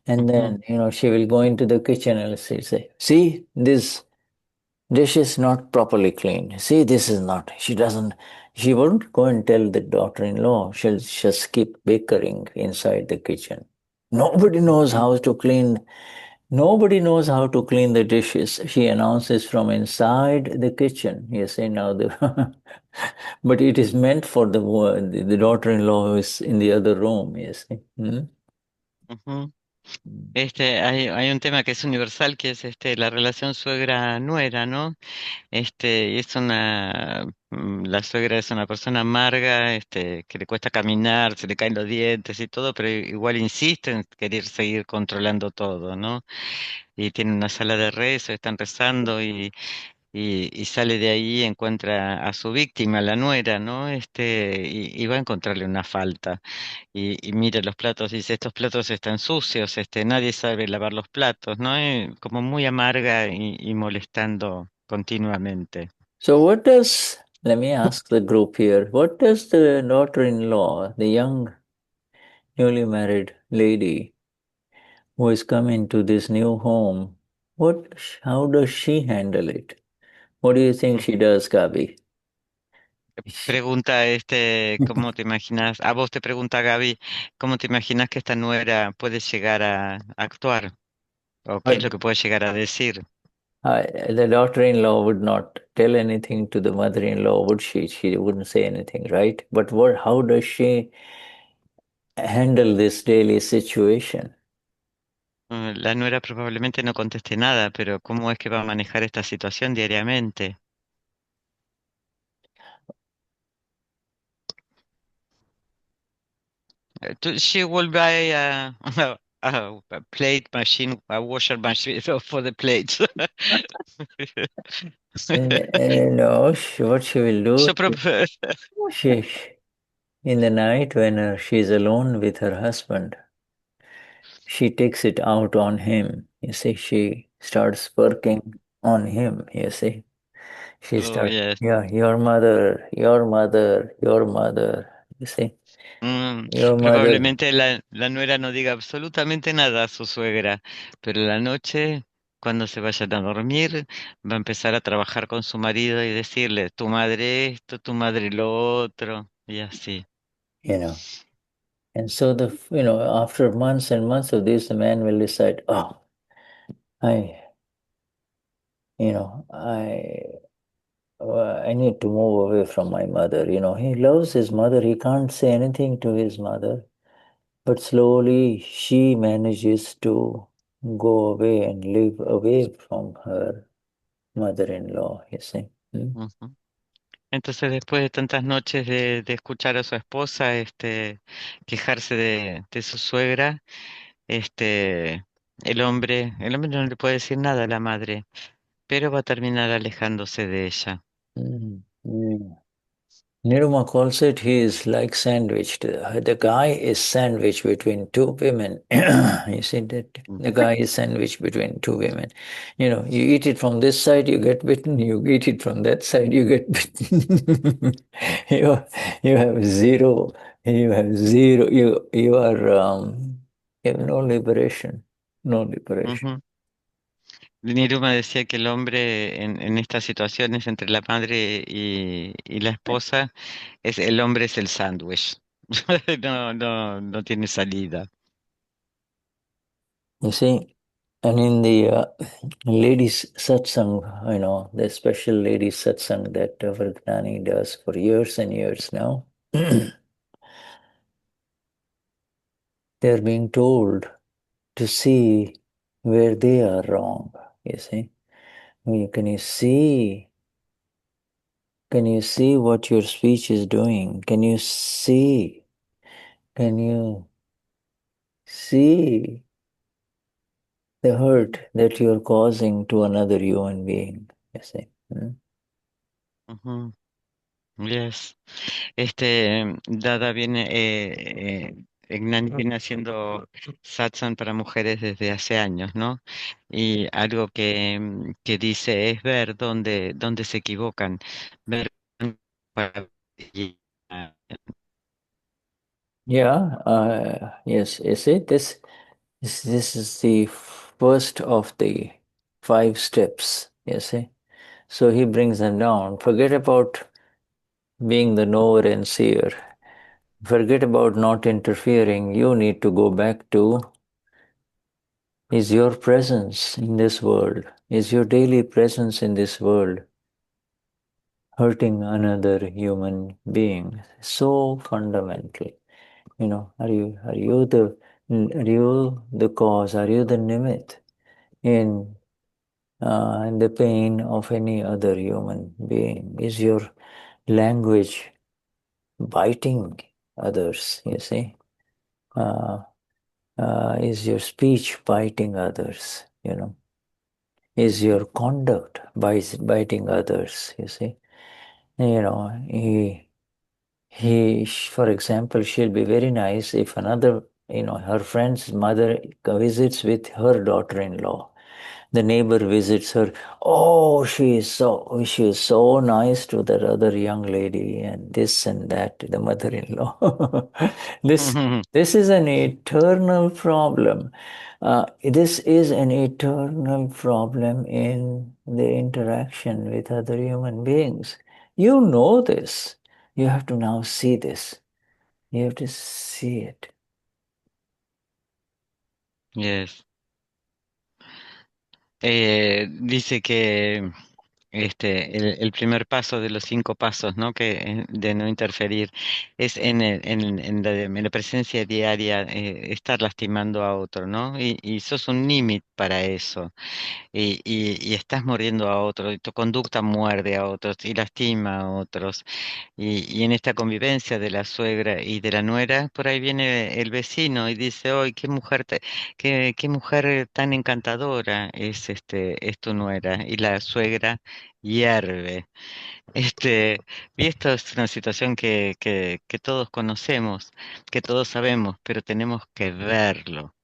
and ujú, then she will go into the kitchen and say, see, this dish is not properly cleaned. See, this is not. She won't go and tell the daughter-in-law. She'll just keep bickering inside the kitchen. Nobody knows ujú, how to clean Nobody knows how to clean the dishes. She announces from inside the kitchen. You see now but it is meant for the daughter-in-law who is in the other room. You see. Hmm? ujú. Hay un tema que es universal, que es la relación suegra-nuera, ¿no? Y la suegra es una persona amarga, que le cuesta caminar, se le caen los dientes y todo, pero igual insiste en querer seguir controlando todo, ¿no? Y tiene una sala de rezo, están rezando y sale de ahí, encuentra a su víctima, la nuera, ¿no? Y va a encontrarle una falta. Y mira los platos, dice, estos platos están sucios, nadie sabe lavar los platos, ¿no? Como muy amarga y molestando continuamente. So let me ask the group here, what does the daughter-in-law, the young newly married lady who has come into this new home, how does she handle it? What do you think she does, Gabi? Pregunta ¿cómo te imaginas? A vos te pregunta Gaby, ¿cómo te imaginas que esta nuera puede llegar a actuar? ¿O qué es lo que puede llegar a decir? The daughter-in-law would not tell anything to the mother-in-law, would she? She wouldn't say anything, right? But how does she handle this daily situation? La nuera probablemente no conteste nada, pero ¿cómo es que va a manejar esta situación diariamente? She will buy a plate machine, a washer machine for the plates. No, what she will Yo do, prop- she, in the night when she's alone with her husband, she takes it out on him. You see, she starts working on him. You see, she Oh, starts, yes. yeah, your mother, your mother, your mother. You see, your mother. Probablemente la nuera no diga absolutamente nada a su suegra, pero la noche, cuando se vayan a dormir, va a empezar a trabajar con su marido y decirle, tu madre esto, tu madre lo otro, y así. You know. And so after months and months of this, the man will decide, oh, I, I, I need to move away from my mother. He loves his mother. He can't say anything to his mother, but slowly she manages to go away and live away from her mother-in-law. You see. Hmm? Ujú. Entonces, después de tantas noches de escuchar a su esposa, quejarse de su suegra, este, el hombre no le puede decir nada a la madre, pero va a terminar alejándose de ella. Mm, mm. Niruma calls it he is like sandwiched. The guy is sandwiched between two women. You see that the guy is sandwiched between two women. You eat it from this side, you get bitten. You eat it from that side, you get bitten. you you have zero. You have zero. You have no liberation. No liberation. Ujú. Niruma decía que el hombre en estas situaciones entre la madre y la esposa, el hombre es el sándwich. No tiene salida. You see, and in the ladies satsang, the special ladies satsang that our Gnani does for years and years now, they're being told to see where they are wrong. You see, can you see? Can you see what your speech is doing? Can you see? Can you see the hurt that you're causing to another human being? You see. Hmm? Ujú. Yes. Dada viene, Gnani viene haciendo satsang para mujeres desde hace años, ¿no? Y algo que dice es ver dónde se equivocan, ver para- y, ah, Yeah, yes, you see, this is the first of the 5 steps, you see. So he brings them down. Forget about being the knower and seer. Forget about not interfering. You need to go back to is your presence in this world, is your daily presence in this world hurting another human being so fundamental. Are you the cause? Are you the nimit in the pain of any other human being? Is your language biting others? You see, uh, is your speech biting others? Is your conduct biting others? You see, for example, she'll be very nice if her friend's mother visits with her daughter-in-law. The neighbor visits her. Oh, she is so nice to that other young lady, and this and that, the mother-in-law. this this is an eternal problem. This is an eternal problem in the interaction with other human beings. You know this. You have to now see this. You have to see it. yes. Dice que el primer paso de los 5 pasos, ¿no? De no interferir es en la presencia diaria, estar lastimando a otro, ¿no? Y sos un límite para eso. Y estás mordiendo a otro, y tu conducta muerde a otros y lastima a otros. Y en esta convivencia de la suegra y de la nuera, por ahí viene el vecino y dice, ¡ay, qué mujer tan encantadora es tu nuera! Y la suegra hierve. Y esto es una situación que todos conocemos, que todos sabemos, pero tenemos que verlo.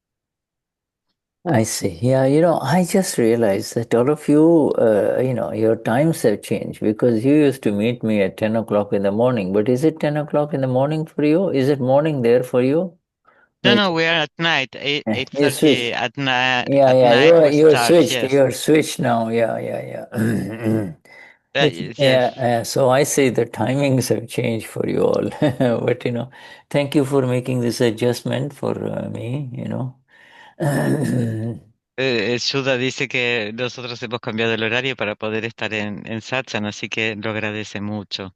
I see. Yeah, I just realized that all of you, your times have changed because you used to meet me at 10 o'clock in the morning. But is it 10 o'clock in the morning for you? Is it morning there for you? No, It's, no, we are at night, you 8:30 switched. at night. Yeah, At yeah, night we you're start. switched. Yes, You're switched now. Yeah, yeah, yeah. yes, yes. So I say the timings have changed for you all. But thank you for making this adjustment for me. Shuddha dice que nosotros hemos cambiado el horario para poder estar en satsang, así que lo agradece mucho.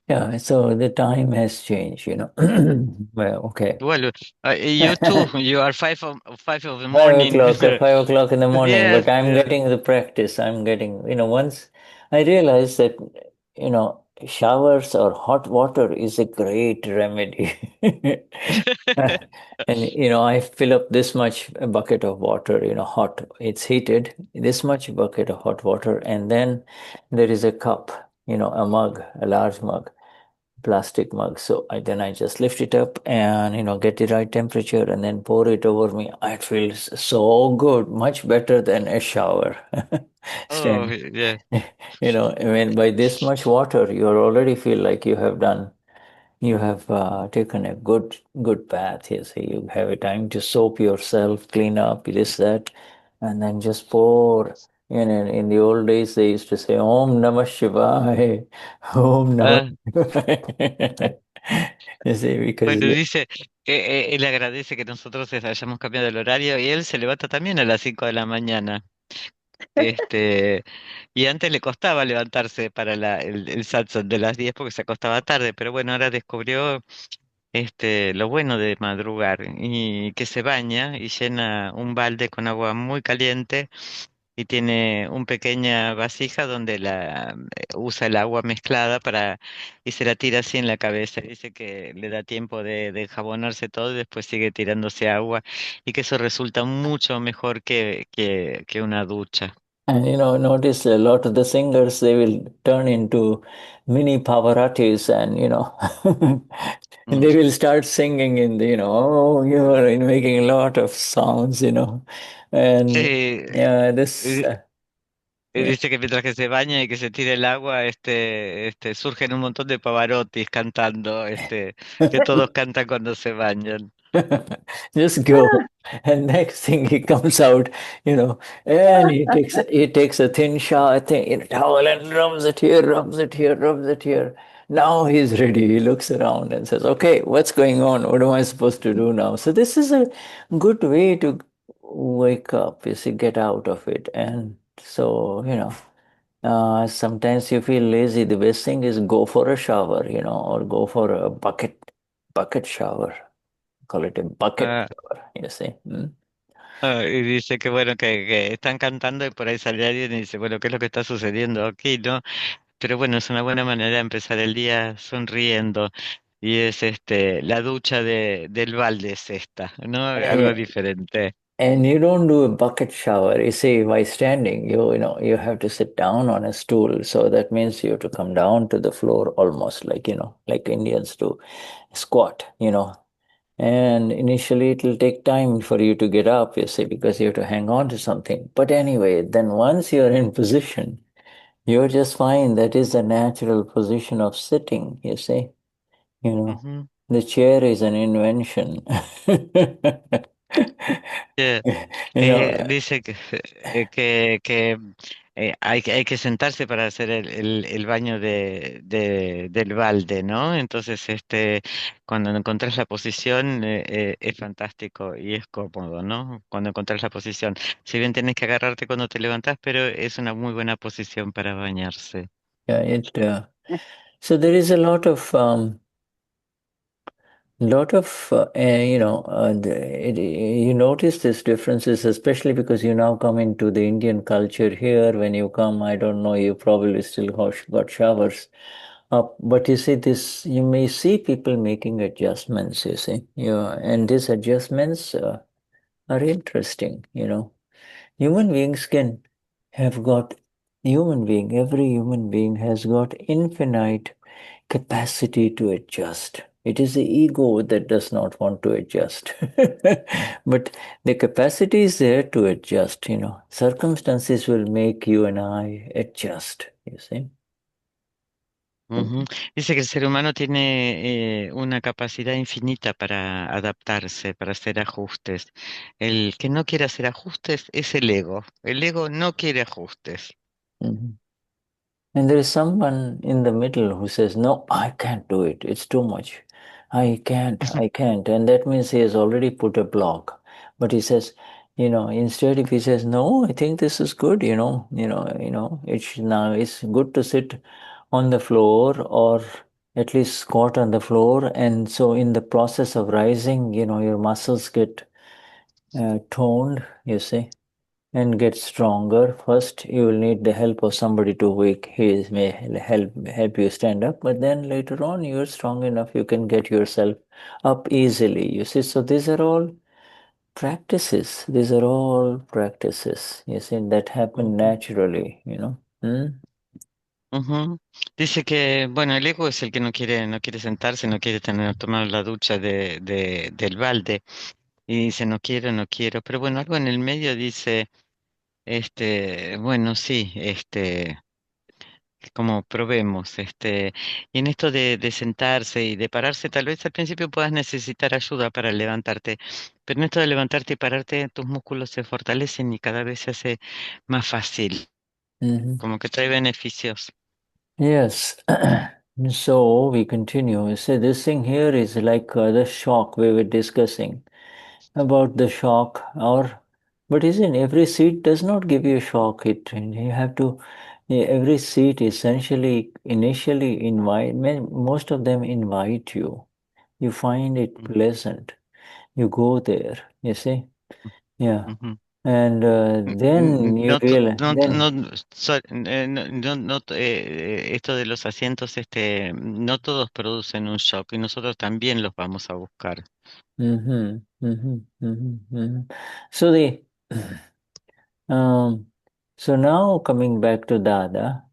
Yeah, so the time has changed. Well, okay. Well, you too. You are 5 of the Five morning. o'clock, 5 o'clock in the morning, Yes, but I'm yes. getting the practice. I'm getting, once I realized that, showers or hot water is a great remedy. And, I fill up this much a bucket of water, hot, it's heated, this much bucket of hot water, and then there is a cup, a mug, a large mug, plastic mug. So then I just lift it up and get the right temperature and then pour it over me. It feels so good, much better than a shower. Oh, Stand, yes. when by this much water, you already feel like you have taken a good bath. You see, you have a time to soap yourself, clean up, this that, and then just pour. In the old days, they used to say Om Namah Shivaya, Om Namah Ah, Shivaya. You see, because bueno, dice que él agradece que nosotros hayamos cambiado el horario y él se levanta también a las 5 de la mañana. Este, y antes le costaba levantarse para el satsang de las 10 porque se acostaba tarde, pero bueno, ahora descubrió lo bueno de madrugar y que se baña y llena un balde con agua muy caliente y tiene una pequeña vasija donde usa el agua mezclada y se la tira así en la cabeza. Dice que le da tiempo de enjabonarse todo y después sigue tirándose agua y que eso resulta mucho mejor que una ducha. and notice a lot of the singers they will turn into mini Pavarottis, and and Mm. they will start singing in the oh, you are making a lot of sounds. And Sí, yeah, this y- y yeah. dice que mientras que se baña y que se tira el agua, surgen un montón de Pavarottis cantando, que todos cantan cuando se bañan. Just go. And next thing he comes out, and he takes a thin shower thing, towel and rubs it here, rubs it here, rubs it here. Now he's ready. He looks around and says, okay, what's going on? What am I supposed to do now? So this is a good way to wake up, you see, get out of it. And so, sometimes you feel lazy. The best thing is go for a shower, or go for a bucket shower. Call it a bucket Ah, shower, you see. y dice que bueno, que están cantando y por ahí sale alguien y dice, bueno, ¿qué es lo que está sucediendo aquí, no? Pero bueno, es una buena manera de empezar el día sonriendo. Y es la ducha del balde es esta, ¿no? Algo And, diferente. and you don't do a bucket shower. You see, by standing, you have to sit down on a stool. So that means you have to come down to the floor almost like Indians do, squat. And initially it will take time for you to get up, you see, because you have to hang on to something. But anyway, then once you're in position, you're just fine. That is the natural position of sitting, you see. Ujú. The chair is an invention. Yeah. you know, Dice que hay que sentarse para hacer el baño del balde, ¿no? Entonces, cuando encontrás la posición, es fantástico y es cómodo, ¿no? Cuando encontrás la posición. Si bien tenés que agarrarte cuando te levantás, pero es una muy buena posición para bañarse. yeah, so there is a you notice these differences, especially because you now come into the Indian culture here. When you come, I don't know, you probably still got showers up, but you see this, you may see people making adjustments, you see, and these adjustments are interesting. Human beings can have got every human being has got infinite capacity to adjust. It is the ego that does not want to adjust. But the capacity is there to adjust, Circumstances will make you and I adjust, you see. Ujú. Dice que el ser humano tiene una capacidad infinita para adaptarse, para hacer ajustes. El que no quiere hacer ajustes es el ego. El ego no quiere ajustes. Mhm. And there is someone in the middle who says, no, I can't do it. It's too much. I can't. And that means he has already put a block. But he says, instead if he says, no, I think this is good, it's good to sit on the floor or at least squat on the floor. And so in the process of rising, your muscles get toned, you see, and get stronger. First, you will need the help of somebody to wake. He may help you stand up, but then later on, you're strong enough. You can get yourself up easily. You see, so these are all practices. These are all practices. You see, that happen Ujú, naturally. Hmm? ujú. Dice que, bueno, el ego es el que no quiere sentarse, no quiere tomar la ducha del balde. Y dice, no quiero, no quiero. Pero bueno, algo en el medio dice, bueno, sí, como probemos, y en esto de sentarse y de pararse, tal vez al principio puedas necesitar ayuda para levantarte, pero en esto de levantarte y pararte, tus músculos se fortalecen y cada vez se hace más fácil, Mhm. como que trae beneficios. Yes. So we continue. So this thing here is like the shock we were discussing about the shock, but isn't every seat does not give you a shock. You have to, every seat essentially initially most of them invite you. You find it Mm, pleasant. You go there. You see, yeah, ujú. and then you No, realize then. esto de los asientos, no todos producen un shock y nosotros también los vamos a buscar. Mm-hmm, mm-hmm, mm-hmm, mm-hmm. So the um, so now coming back to Dada,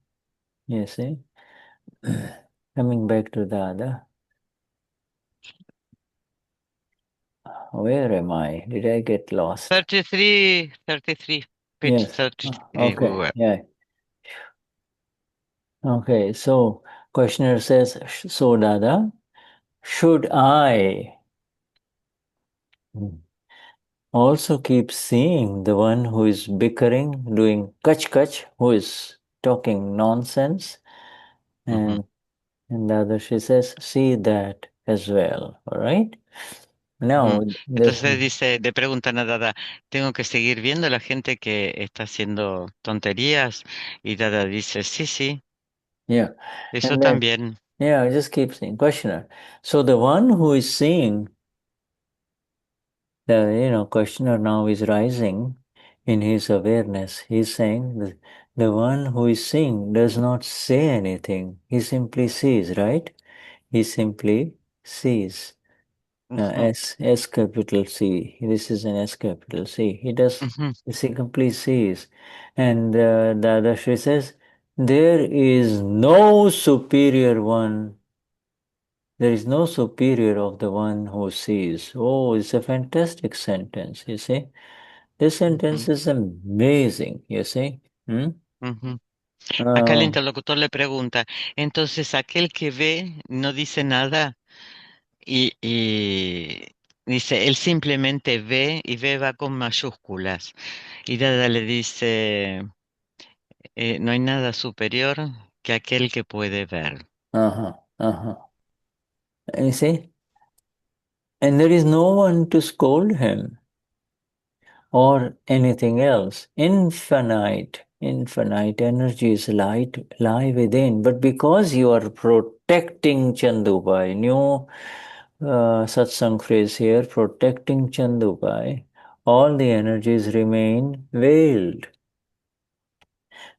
you see, coming back to Dada. Where am I? Did I get lost? 33, page Yes. 33, we Okay. were. Yeah. Okay. So questioner says, so Dada, should I also keep seeing the one who is bickering, doing kach, who is talking nonsense? Ujú. And the other she says, see that as well. All right. Ujú. Now this Entonces dice, le preguntan a Dada, ¿tengo que seguir viendo a la gente que está haciendo tonterías? Y Dada dice, sí, sí, yeah. eso And then también. yeah, just keep saying questioner. So the one who is seeing the questioner now is rising in his awareness. He's saying that the one who is seeing does not say anything. He simply sees, right? He simply sees. Ujú, S capital C. This is an S capital C. ujú, He simply sees. And the other Shri says, there is no superior one. There is no superior of the one who sees. Oh, it's a fantastic sentence, you see. This ujú, sentence is amazing, you see. Hmm? ujú. Acá el Uh, interlocutor le pregunta, entonces aquel que ve no dice nada y dice, él simplemente ve y ve va con mayúsculas. Y Dada le dice, no hay nada superior que aquel que puede ver. uh-huh, uh-huh. You see? And there is no one to scold him or anything else. Infinite energies lie within. But because you are protecting Chandubai, new satsang phrase here, protecting Chandubai, all the energies remain veiled.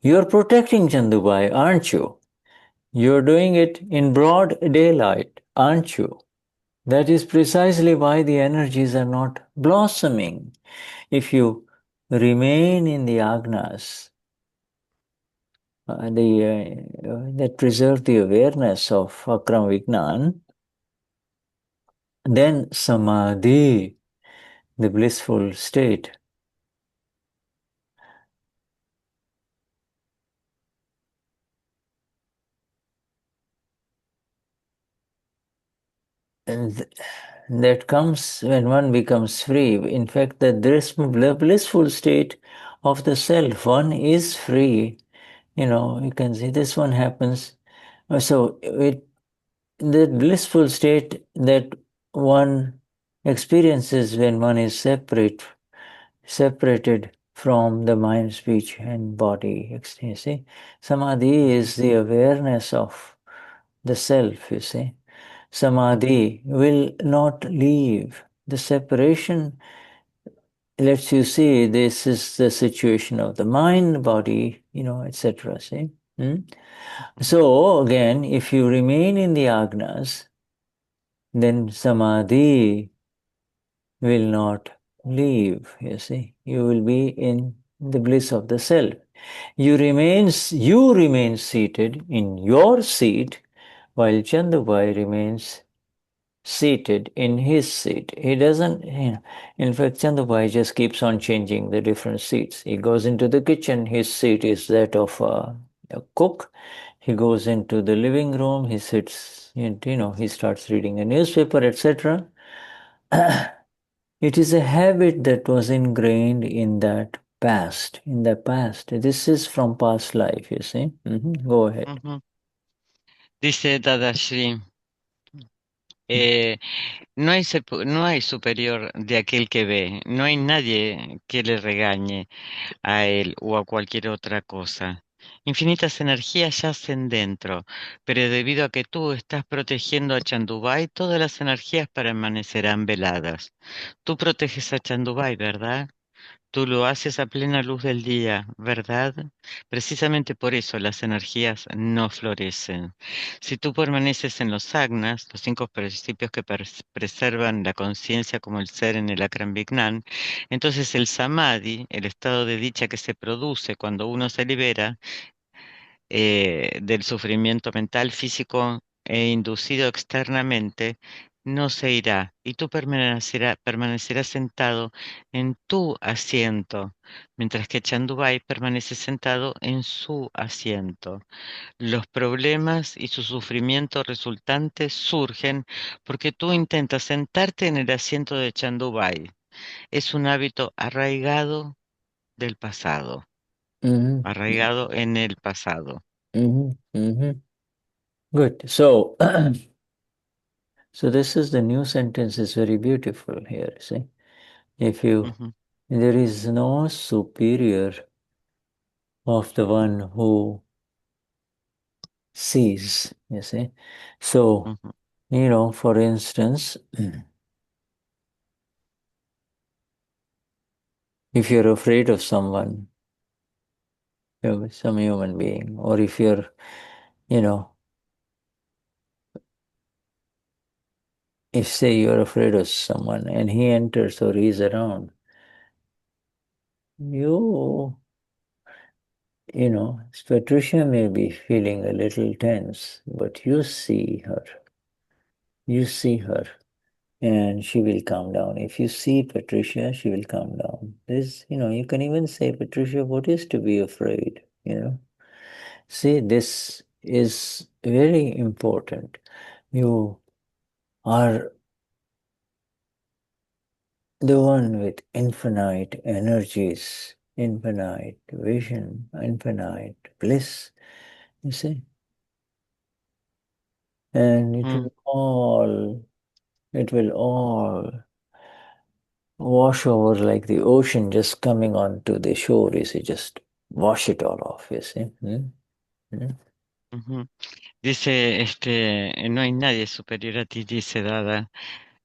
You're protecting Chandubai, aren't you? You're doing it in broad daylight, aren't you? That is precisely why the energies are not blossoming. If you remain in the agnas, that preserve the awareness of Akram Vignan, then samadhi, the blissful state. And that comes when one becomes free. In fact, the blissful state of the self, one is free. You can see this one happens. So the blissful state that one experiences when one is separated from the mind, speech, and body. You see, samadhi mhm, is the awareness of the self. You see, samadhi will not leave. The separation lets you see this is the situation of the mind, body, etc. See. Hmm? mhm, So again, if you remain in the agnas, then samadhi will not leave. You see, you will be in the bliss of the self. You remain seated in your seat, while Chandubai remains seated in his seat. He doesn't, in fact, Chandubai just keeps on changing the different seats. He goes into the kitchen, his seat is that of a cook. He goes into the living room, he sits, he starts reading a newspaper, etc. It is a habit that was ingrained in the past. This is from past life, you see. Go ahead. ujú. Dice Dadashri, eh, no hay superior de aquel que ve, no hay nadie que le regañe a él o a cualquier otra cosa. Infinitas energías yacen dentro, pero debido a que tú estás protegiendo a Chandubai, todas las energías permanecerán veladas. Tú proteges a Chandubai, ¿verdad? Tú lo haces a plena luz del día, ¿verdad? Precisamente por eso las energías no florecen. Si tú permaneces en los agnas, los cinco principios que preservan la conciencia como el ser en el Akram Vignan, entonces el samadhi, el estado de dicha que se produce cuando uno se libera, del sufrimiento mental, físico e inducido externamente, no se irá y tú permanecerás sentado en tu asiento, mientras que Chandubai permanece sentado en su asiento. Los problemas y su sufrimiento resultantes surgen porque tú intentas sentarte en el asiento de Chandubai. Es un hábito arraigado del pasado, Mhm. arraigado en el pasado. Mhm. Mhm. Good. So, so this is the new sentence is very beautiful here. See, if you Ujú, there is no superior of the one who sees. You see, so ujú, for instance, if you're afraid of someone, some human being, or if you're, you know, if say you're afraid of someone and he enters or he's around, you, Patricia may be feeling a little tense, but you see her, and she will calm down. If you see Patricia, she will calm down. You can even say, Patricia, what is to be afraid? See, this is very important. You are the one with infinite energies, infinite vision, infinite bliss, you see. And mm, it will all wash over like the ocean just coming onto the shore, you see, just wash it all off, you see. Hmm. ujú. Dice, no hay nadie superior a ti, dice Dada.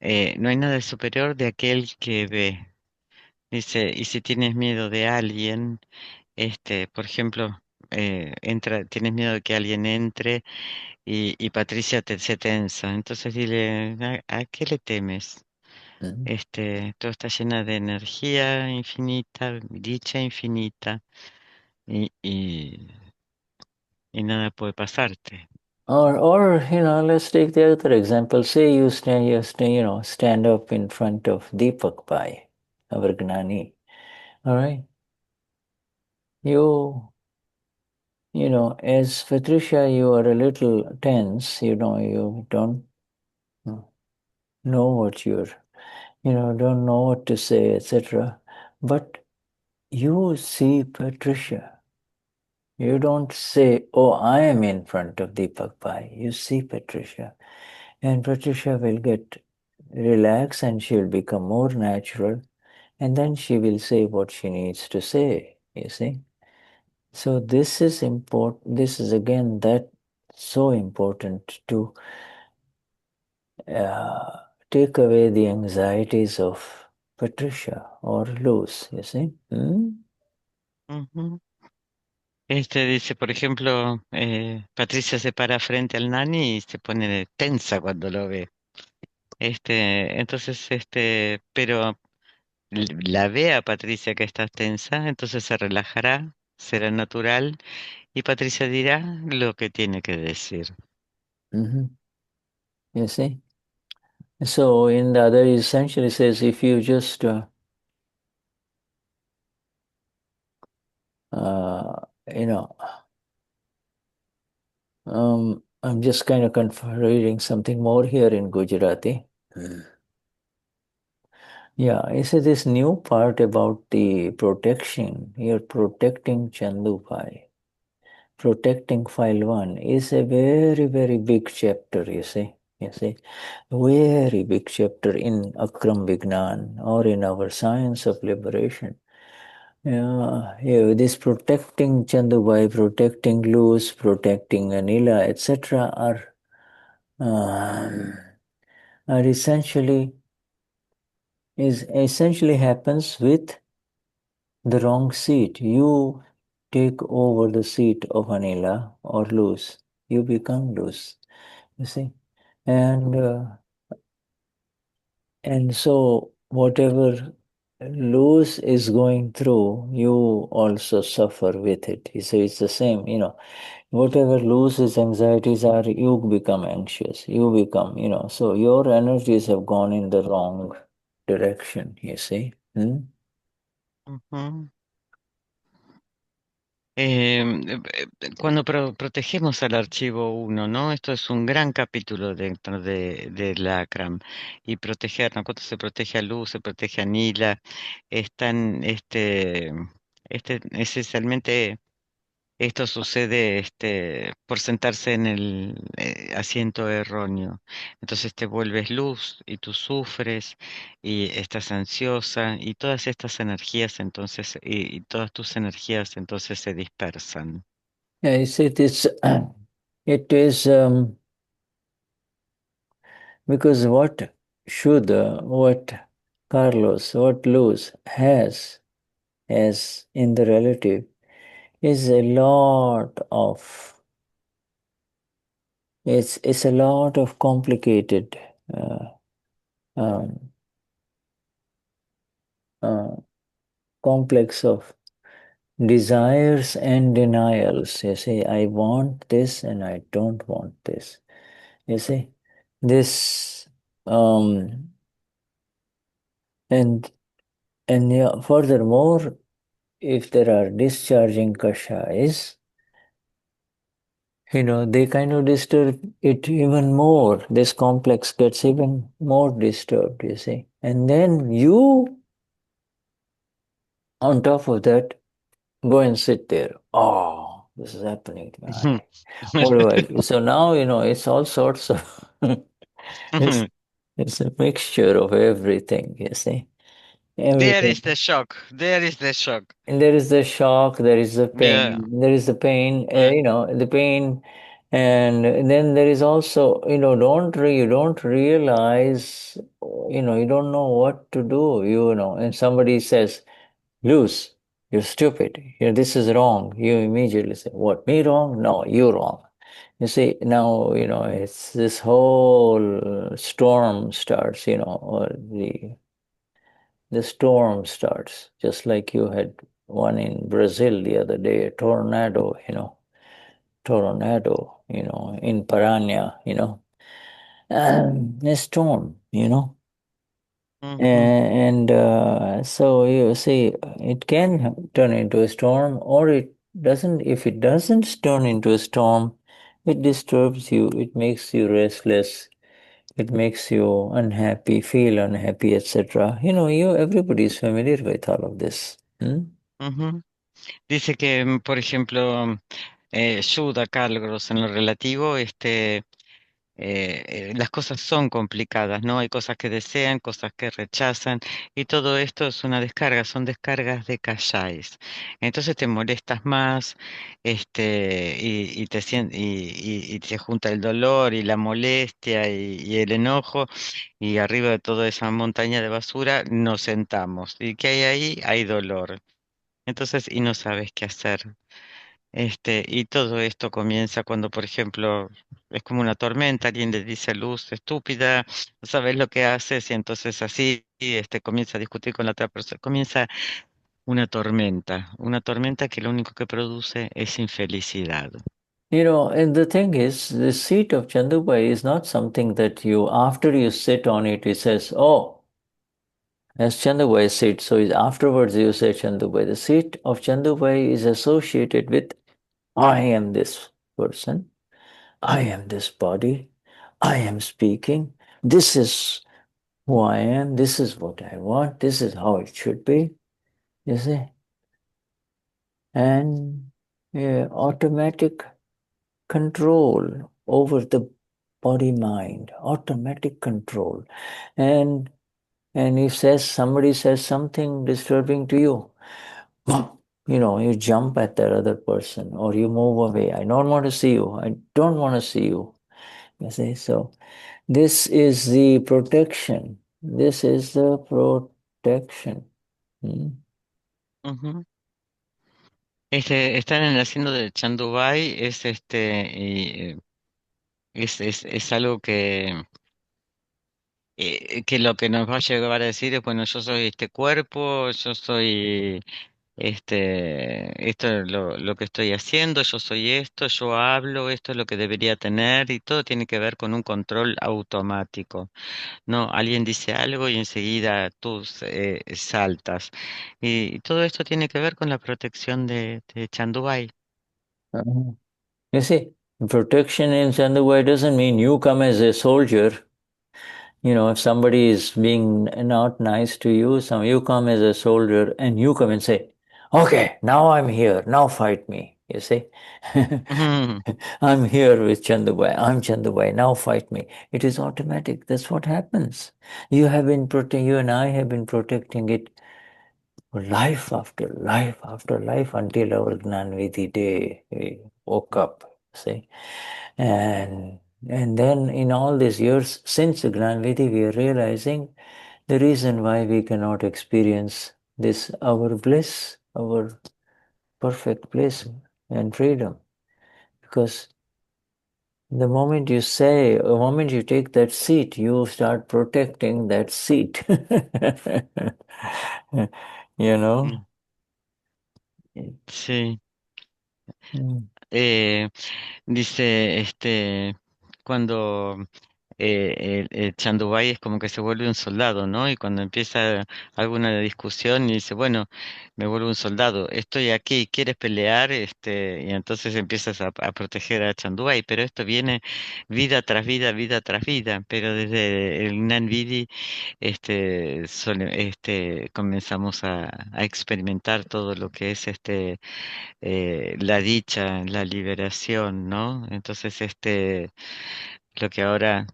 No hay nada superior de aquel que ve. Dice, y si tienes miedo de alguien, por ejemplo, tienes miedo de que alguien entre y Patricia se tensa. Entonces dile, ¿a qué le temes? Hmm. Todo está llena de energía infinita, dicha infinita. Y y nada puede pasarte. Or let's take the other example. Say you stand up in front of Deepak Bhai, our Gnani. All right. As Patricia, you are a little tense. You don't know what don't know what to say, etc. But you see Patricia. You don't say, "Oh, I am in front of Deepak Bhai." You see Patricia. And Patricia will get relaxed and she'll become more natural. And then she will say what she needs to say, you see. So this is important. This is again that so important to take away the anxieties of Patricia or Luz, you see. Ujú. Dice, por ejemplo, Patricia se para frente al nani y se pone tensa cuando lo ve. Entonces, pero la ve a Patricia que está tensa, entonces se relajará, será natural y Patricia dirá lo que tiene que decir. You see. So in the other essentially says if you just you know I'm just kind of reading something more here in Gujarati. Yeah, I say this new part about the protection. You're protecting Chandu Bhai. Protecting file 1 is a very, very big chapter, you see. Very big chapter in Akram Vignan or in our science of liberation. This protecting Chandubai, protecting Luz, protecting Anila, etc. Are essentially happens with the wrong seat. You take over the seat of Anila or Luz. You become Luz. You see, and so whatever Luz is going through, you also suffer with it. So it's the same. Whatever Luz's anxieties are, you become anxious. You become, so your energies have gone in the wrong direction, you see. Ujú. Cuando protegemos al archivo uno, ¿no? Esto es un gran capítulo dentro del ACRAM. Y protegernos, cuando se protege a Luz, se protege a Nila, están, esencialmente, esto sucede por sentarse en el asiento erróneo. Entonces te vuelves luz y tú sufres y estás ansiosa y todas estas energías entonces y todas tus energías entonces se dispersan. Yeah, you see, it is because what what Carlos, what Luz has as in the relative is a lot of it's a lot of complicated uh, um, uh, complex of desires and denials. You see, I want this and I don't want this. You see, this and furthermore, if there are discharging kashais, they kind of disturb it even more. This complex gets even more disturbed, you see. And then you, on top of that, go and sit there. Oh, this is happening. What do I do? So now, it's all sorts of, it's, it's a mixture of everything, you see. There is Everything. the shock. There is the shock. And there is the shock, there is the Yeah. pain, there is the pain, Yeah. the pain. And then there is also, you don't realize, you don't know what to do, and somebody says, Luz, you're stupid. This is wrong. You immediately say, what, me wrong? No, you wrong. You see, now, it's this whole storm starts, or the storm starts, just like you had one in Brazil the other day, a tornado, tornado, in Piranha, a storm, Ujú, And so you see, it can turn into a storm, or it doesn't. If it doesn't turn into a storm, it disturbs you, it makes you restless, it makes you unhappy, feel unhappy, etc. Everybody is familiar with all of this. ujú. Dice que, por ejemplo, Shuddha Kalgros en lo relativo, las cosas son complicadas, ¿no? Hay cosas que desean, cosas que rechazan, y todo esto es una descarga, son descargas de kashais. Entonces te molestas más, y te y te junta el dolor y la molestia y el enojo, y arriba de toda esa montaña de basura nos sentamos. ¿Y qué hay ahí? Hay dolor. Entonces, y no sabes qué hacer. Y todo esto comienza cuando, por ejemplo, es como una tormenta, alguien le dice luz estúpida, no sabes lo que haces, y entonces así, comienza a discutir con la otra persona, comienza una tormenta que lo único que produce es infelicidad. And the thing is, the seat of Chandubai is not something that after you sit on it, it says, oh, as Chandubai sits, so afterwards you say Chandubai. The seat of Chandubai is associated with I am this person, I am this body, I am speaking, this is who I am, this is what I want, this is how it should be, you see. And automatic control over the body mind, automatic control. And if somebody says something disturbing to you, you jump at that other person or you move away. I don't want to see you. I don't want to see you. You see, so this is the protection. This is the protection. Ujú. Estar en el haciendo de Chandubai es algo que lo que nos va a llevar a decir es, bueno, yo soy este cuerpo, yo soy esto es lo que estoy haciendo, yo soy esto, yo hablo, esto es lo que debería tener, y todo tiene que ver con un control automático. No, alguien dice algo y enseguida tú saltas. Y todo esto tiene que ver con la protección de Chandubai. Uh, You see, protection in Chandubai doesn't mean you come as a soldier. If somebody is being not nice to you, you come as a soldier and you come and say, okay, now I'm here, now fight me. You see? Ujú, I'm here with Chandubai, I'm Chandubai, now fight me. It is automatic. That's what happens. You and I have been protecting it life after life after life until our Gnanvidhi day we woke up. See? And then in all these years since the Gnanvidhi, we are realizing the reason why we cannot experience this, our bliss, our perfect bliss and freedom. Because the moment you take that seat, you start protecting that seat. you know? mm, sí. Mm. Eh, Dice, cuando el Chandubai es como que se vuelve un soldado, ¿no? Y cuando empieza alguna discusión y dice, bueno, me vuelvo un soldado, estoy aquí, ¿quieres pelear? Y entonces empiezas a proteger a Chandubai, pero esto viene vida tras vida, vida tras vida, pero desde el Gnanvidhi, comenzamos a experimentar todo lo que es la dicha, la liberación, ¿no? Entonces, lo que ahora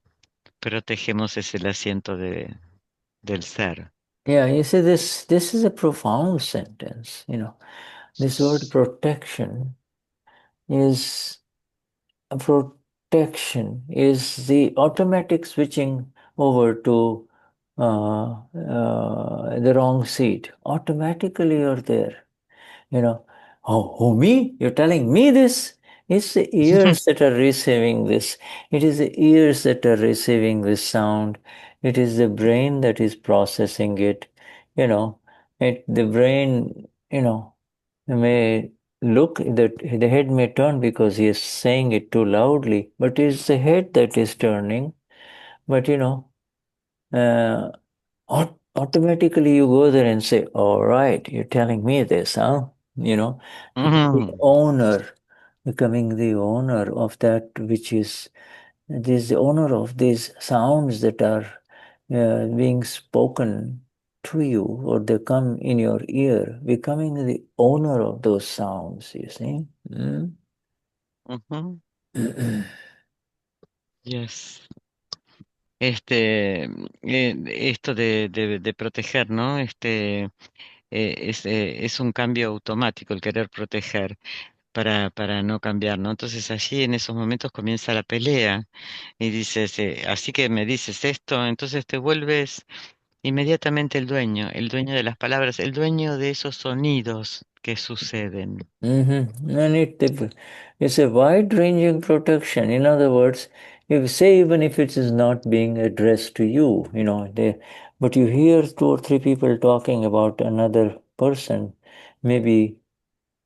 protegemos es el asiento del ser. Yeah, you see, this is a profound sentence. This word protection is the automatic switching over to the wrong seat. Automatically, you're there. You know, oh, who me? You're telling me this? It's the ears that are receiving this. It is the ears that are receiving this sound. It is the brain that is processing it. The brain, may. look, the head may turn because he is saying it too loudly, but it's the head that is turning. But uh, automatically you go there and say, all right, you're telling me this, huh? The Mm, owner, becoming the owner of that which is, this the owner of these sounds that are being spoken to you, or they come in your ear, becoming the owner of those sounds, you see. ujú, Mm? yes. Esto de proteger, ¿no? Es un cambio automático el querer proteger para no cambiar, ¿no? Entonces allí en esos momentos comienza la pelea y dices, así que me dices esto, entonces te vuelves inmediatamente el dueño de las palabras, el dueño de esos sonidos que suceden. And it's a wide-ranging protection. In other words, if say even if it is not being addressed to you, but you hear two or three people talking about another person, maybe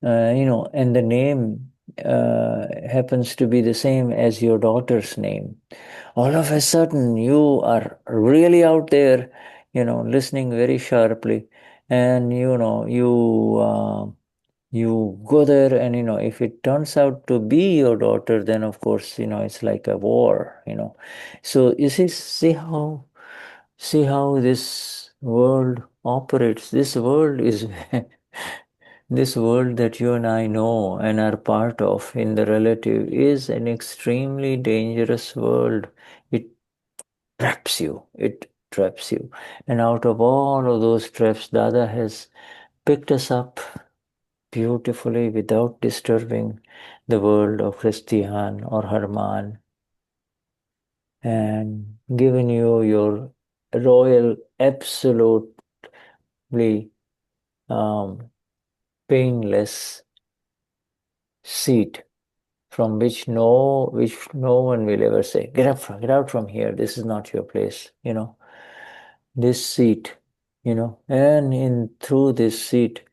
and the name happens to be the same as your daughter's name. All of a sudden, you are really out there, listening very sharply, and you go there, and if it turns out to be your daughter, then of course it's like a war. So you see how this world operates. This world is this world that you and I know and are part of in the relative is an extremely dangerous world. It traps you. And out of all of those traps, Dada has picked us up beautifully without disturbing the world of Christian or Herman, and given you your royal, absolutely um, painless seat from which no one will ever say, get out from here, this is not your place, this seat, and in through this seat,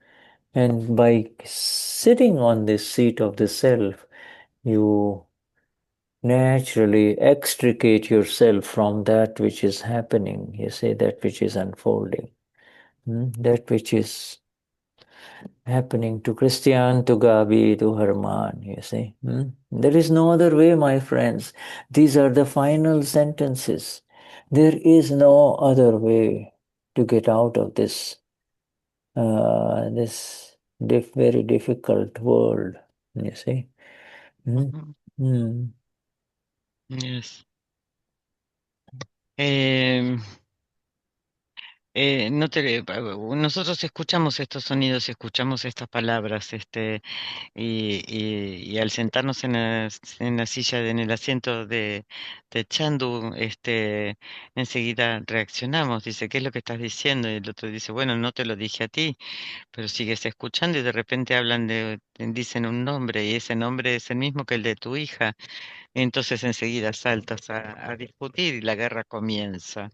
and by sitting on this seat of the self, you naturally extricate yourself from that which is happening, you say, that which is unfolding, that which is happening to Christian, to Gabi, to Herman, you see. There is no other way, my friends. These are the final sentences. There is no other way to get out of this very difficult world, you see. Mm? Ujú, Mm. yes. Em, no te, nosotros escuchamos estos sonidos y escuchamos estas palabras, y al sentarnos en la silla, en el asiento de Chandu, enseguida reaccionamos, dice, ¿qué es lo que estás diciendo? Y el otro dice, bueno, no te lo dije a ti, pero sigues escuchando y de repente dicen un nombre y ese nombre es el mismo que el de tu hija. Entonces enseguida saltas a discutir y la guerra comienza.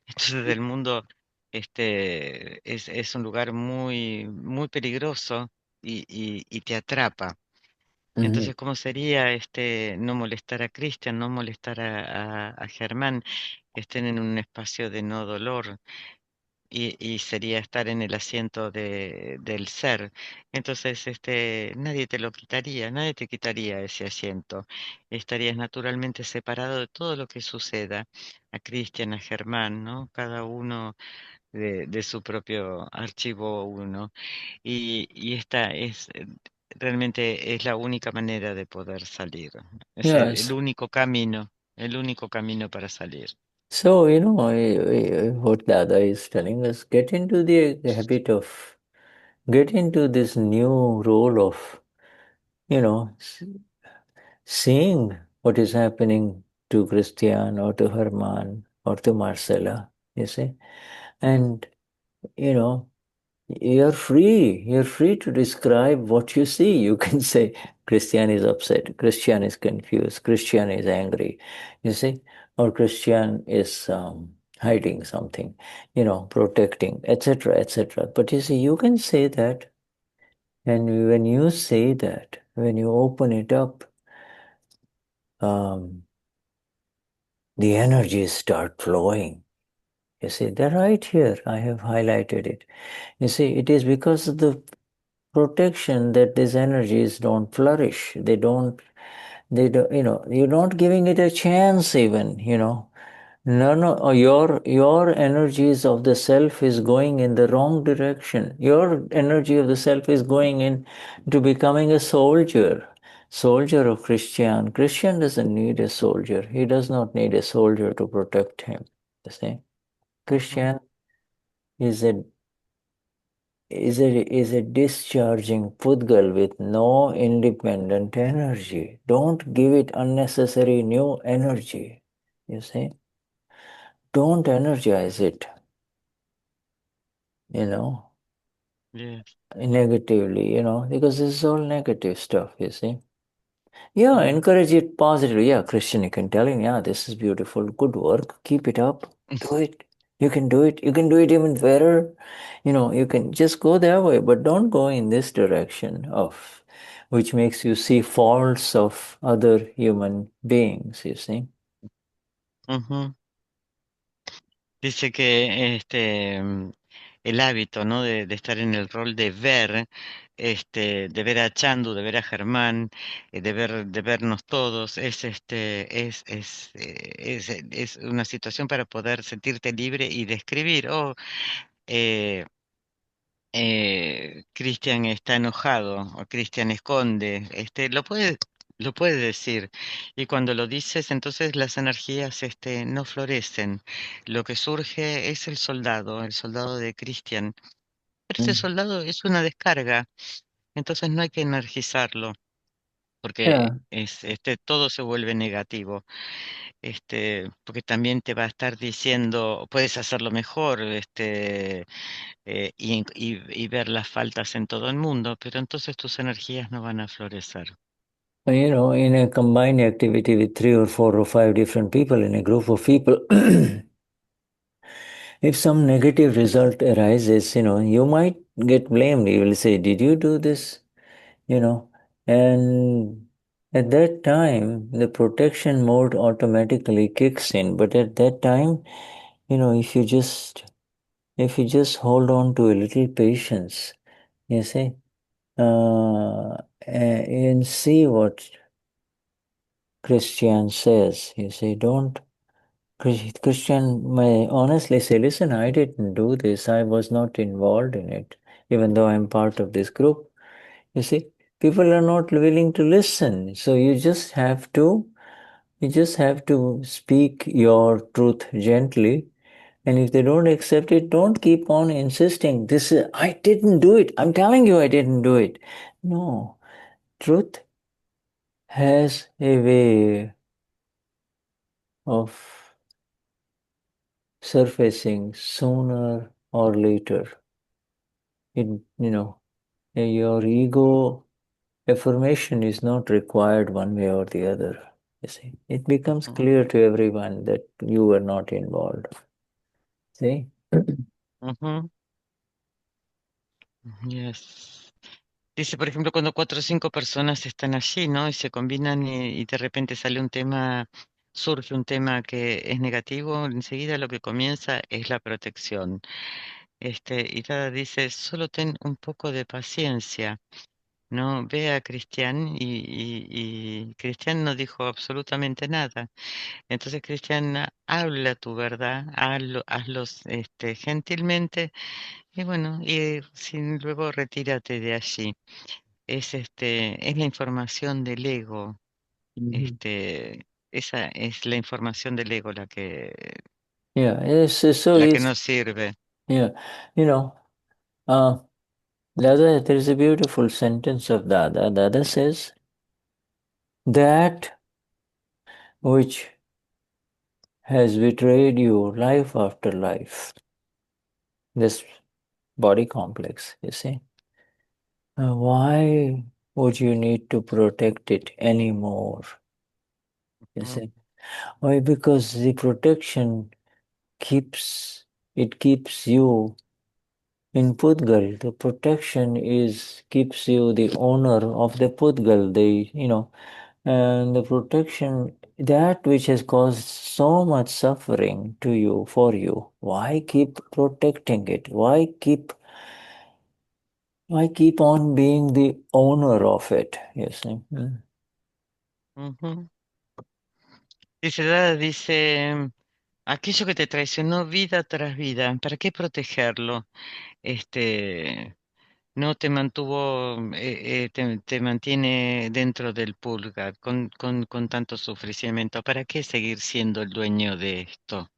Entonces el mundo es un lugar muy, muy peligroso y te atrapa. Mhm. Entonces, ¿cómo sería no molestar a Cristian, no molestar a Germán, que estén en un espacio de no dolor? Y sería estar en el asiento del ser. Entonces, nadie te lo quitaría, nadie te quitaría ese asiento. Estarías naturalmente separado de todo lo que suceda, a Cristian, a Germán, ¿no? Cada uno de su propio archivo uno. Y esta realmente es la única manera de poder salir. Es el Yes. único camino para salir. So, what Dada is telling us, get into the habit of, get into this new role of, seeing what is happening to Christian or to Herman or to Marcela, you see. And, you know, you're free to describe what you see. You can say Christian is upset, Christian is confused, Christian is angry, you see, or Christian is hiding something, protecting, etc., etc. But you see, you can say that And when you say that, when you open it up, the energies start flowing. You see, they're right here. I have highlighted it. You see, it is because of the protection that these energies don't flourish. They don't, you're not giving it a chance even, No, your energies of the self is going in the wrong direction. Your energy of the self is going in to becoming a soldier. Soldier of Christian. Christian doesn't need a soldier. He does not need a soldier to protect him. You see? Christian is a discharging pudgal with no independent energy. Don't give it unnecessary new energy. You see? Don't energize it, Yes. negatively, because this is all negative stuff, you see. Yeah, encourage it positively. Yeah, Christian, you can tell him, yeah, this is beautiful, good work, keep it up, do it. You can do it. You can do it even better. You can just go that way, but don't go in this direction of which makes you see faults of other human beings, you see. Ujú. Dice que el hábito, ¿no? De estar en el rol de ver, de ver a Chandu, de ver a Germán, de vernos todos, es una situación para poder sentirte libre y de escribir. Oh, Cristian está enojado, o Cristian esconde, lo puede decir. Y cuando lo dices, entonces las energías, no florecen. Lo que surge es el soldado de Cristian. Pero ese soldado es una descarga, entonces no hay que energizarlo, porque Yeah. todo se vuelve negativo. Porque también te va a estar diciendo, puedes hacerlo mejor, y ver las faltas en todo el mundo, pero entonces tus energías no van a florecer. In a combined activity with 3 or 4 or 5 different people in a group of people, if some negative result arises, you might get blamed. You will say, did you do this? And at that time, the protection mode automatically kicks in. But at that time, if you just hold on to a little patience, you see, and see what Christian says. You see, don't Christian may honestly say, listen, I didn't do this. I was not involved in it, even though I'm part of this group. You see, people are not willing to listen. So you just have to speak your truth gently. And if they don't accept it, don't keep on insisting. I didn't do it. I'm telling you I didn't do it. No, truth has a way of surfacing sooner or later. Your ego affirmation is not required one way or the other. You see, it becomes Ujú, clear to everyone that you were not involved. See? ujú. Yes. Dice, por ejemplo, cuando cuatro o cinco personas están allí, ¿no? Y se combinan y de repente sale un tema, surge un tema que es negativo, enseguida lo que comienza es la protección. Y Dada dice, solo ten un poco de paciencia, ¿no? Ve a Cristian y Cristian no dijo absolutamente nada. Entonces, Cristian, habla tu verdad, hazlos gentilmente y bueno, y sin luego retírate de allí. Es la información del ego, Mhm. esa es la información del ego Yeah, so la que it's, nos sirve. yeah, you know, uh, Dada, there is a beautiful sentence of Dada. Dada says, that which has betrayed you life after life, this body complex, you see. Why would you need to protect it anymore? You Mm, see? Why? Because the protection keeps you in pudgal, the protection keeps you the owner of the pudgal, and the protection, that which has caused so much suffering to you, for you. Why keep protecting it? Why keep on being the owner of it? You see. Ujú. Dice, Dada, dice, aquello que te traicionó vida tras vida, ¿para qué protegerlo? No te mantuvo, te mantiene dentro del purga con tanto sufrimiento. ¿Para qué seguir siendo el dueño de esto?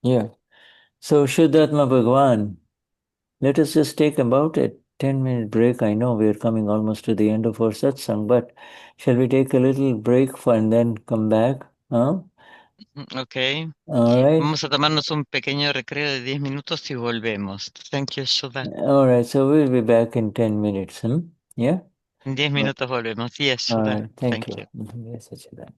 Yeah. So Shuddhatma Bhagwan, let us just take about a 10-minute break. I know we are coming almost to the end of our satsang, but shall we take a little break and then come back? Huh? Ok, All right. vamos a tomarnos un pequeño recreo de 10 minutos y volvemos. Thank you, Sudha. All right. So we'll be back in 10 minutes. Yeah? En 10 minutos volvemos. Yes, All Sudha. right. Thank Thank you. you. Yes, Sachidananda.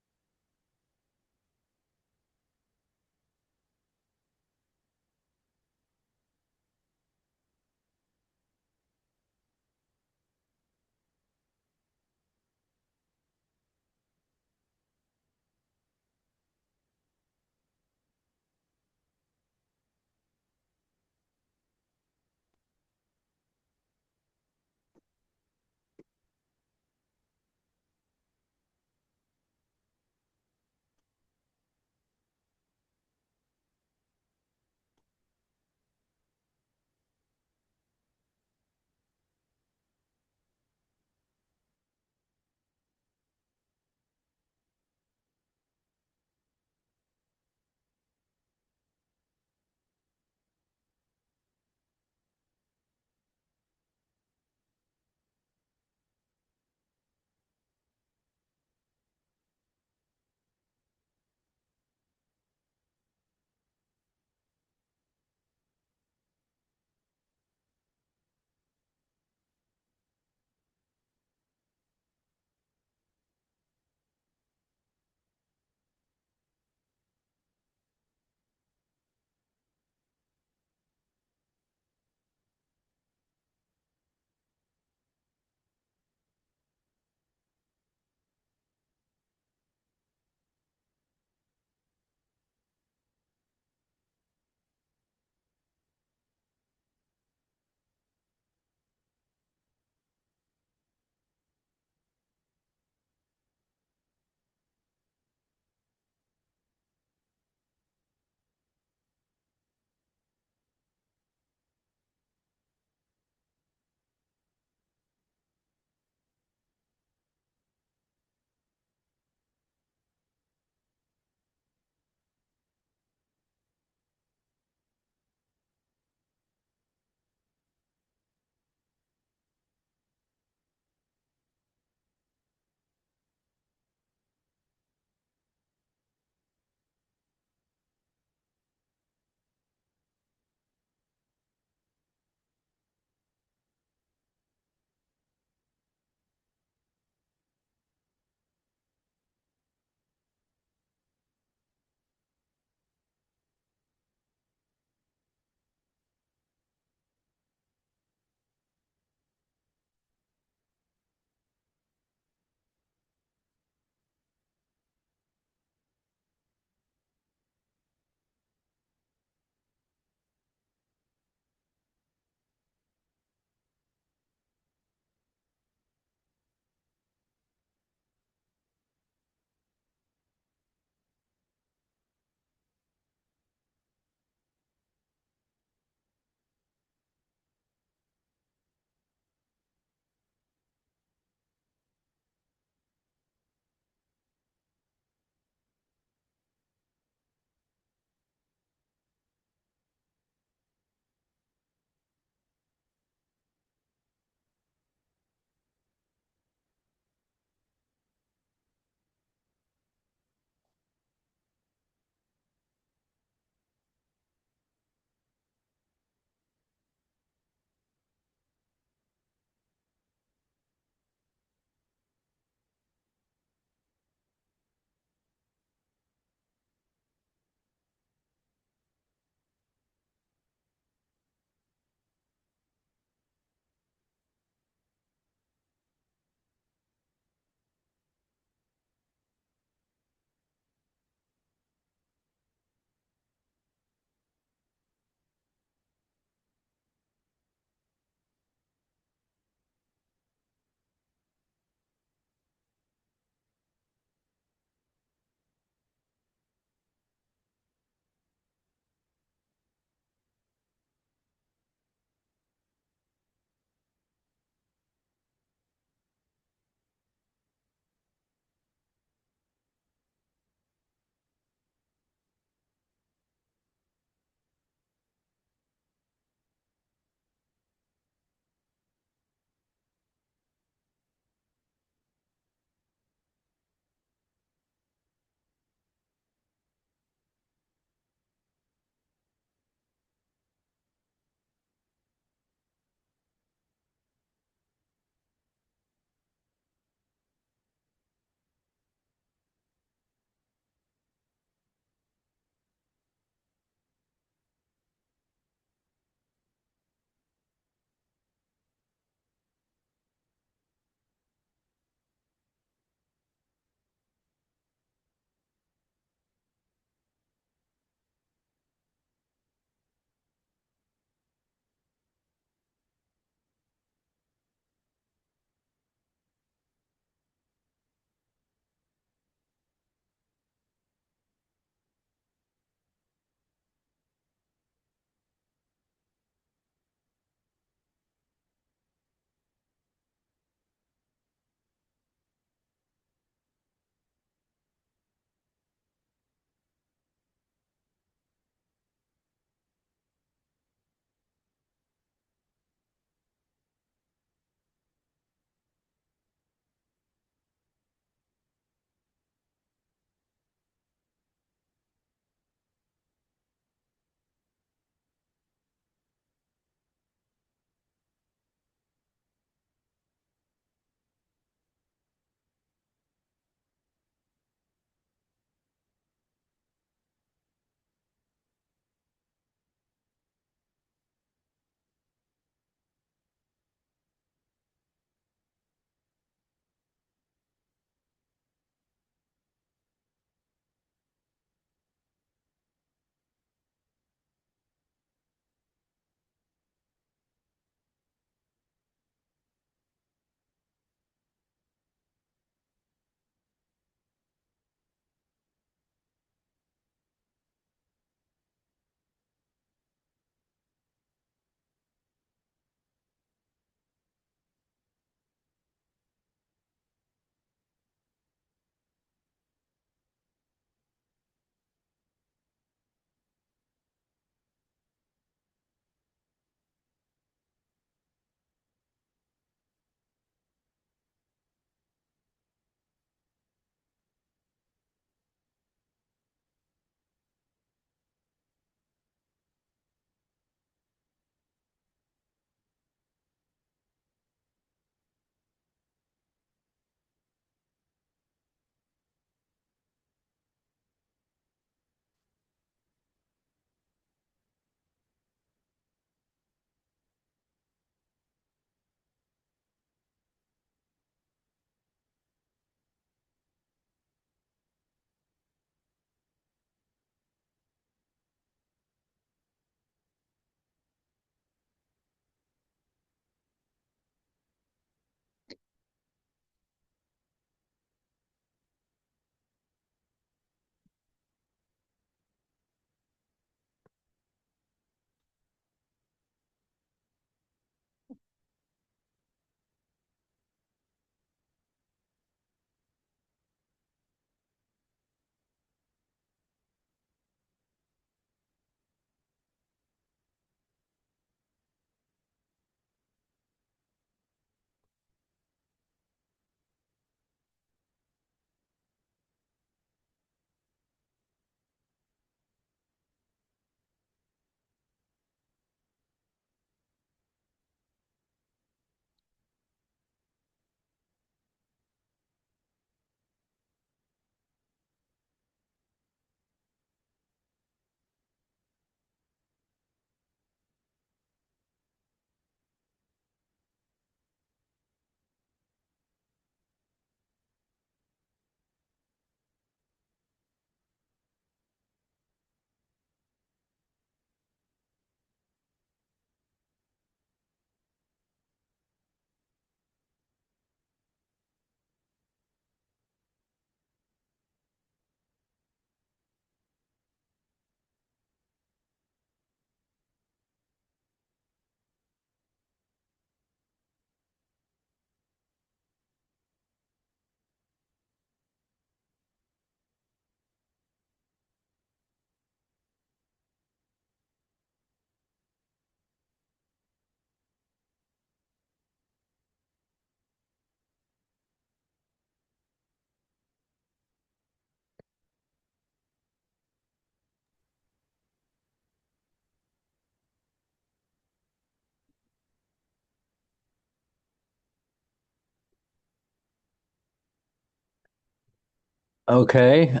Okay.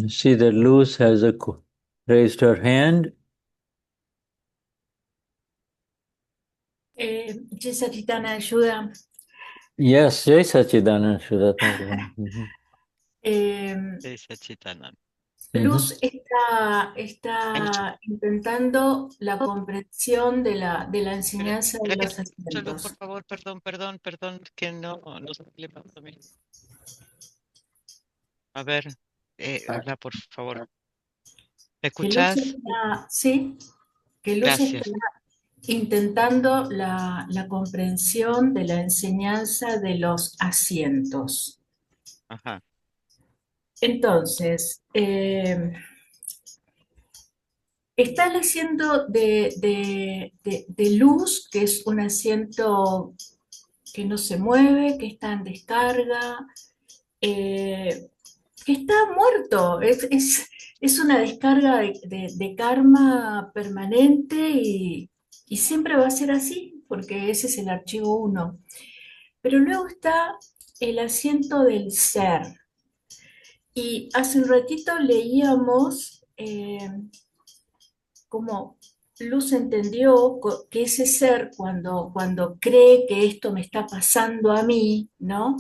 See that Luz has raised her hand. Chitana ayuda. Yes, Jai Sachidanand Shuddha. Thank you. Jai Sachidanand. Luz está intentando la comprensión de la enseñanza de los Solo, por asientos. favor, perdón, que no sé qué le pasa a mí. A ver, habla, por favor. ¿Me Que Luz escuchás? está, sí, que Luz está Gracias. intentando la comprensión de la enseñanza de los asientos. Ajá. Entonces, está el asiento de Luz, que es un asiento que no se mueve, que está en descarga, que está muerto. Es una descarga de karma permanente y siempre va a ser así, porque ese es el archivo 1. Pero luego está el asiento del ser. Y hace un ratito leíamos cómo Luz entendió que ese ser, cuando cree que esto me está pasando a mí, ¿no?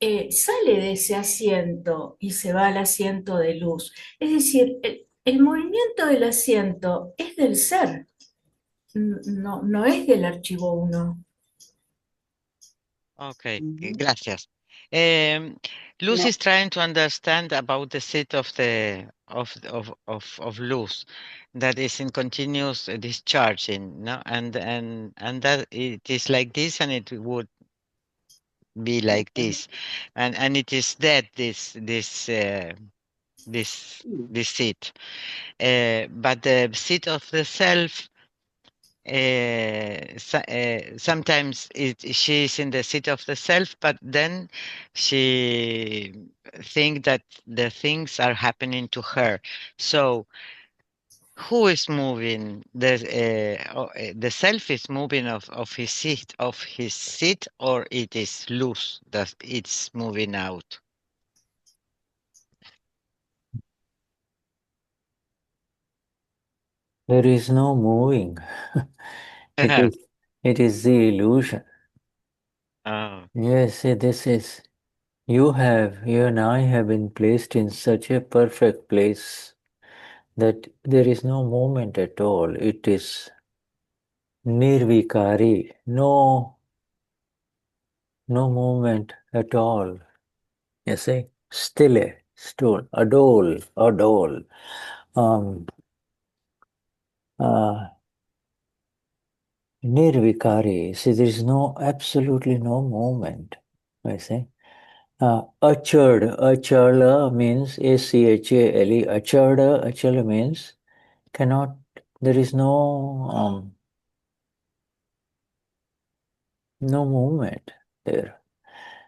Sale de ese asiento y se va al asiento de Luz. Es decir, el movimiento del asiento es del ser, no es del archivo 1. Okay, gracias. Luz is trying to understand about the seat of the of Luz that is in continuous discharging, no, and that it is like this, and it would be like this, and it is dead. This seat, but the seat of the self. Sometimes she's in the seat of the self, but then she think that the things are happening to her. So who is moving? The self is moving of his seat, or it is loose that it's moving out. There is no moving. It is the illusion. Oh. Yes, see, this is, you and I have been placed in such a perfect place that there is no movement at all. It is nirvikari, no movement at all. You see, stille, adole. Uh, Nirvikari, see, there is absolutely no movement. I say, achala means achale. Achala means cannot. There is no movement there.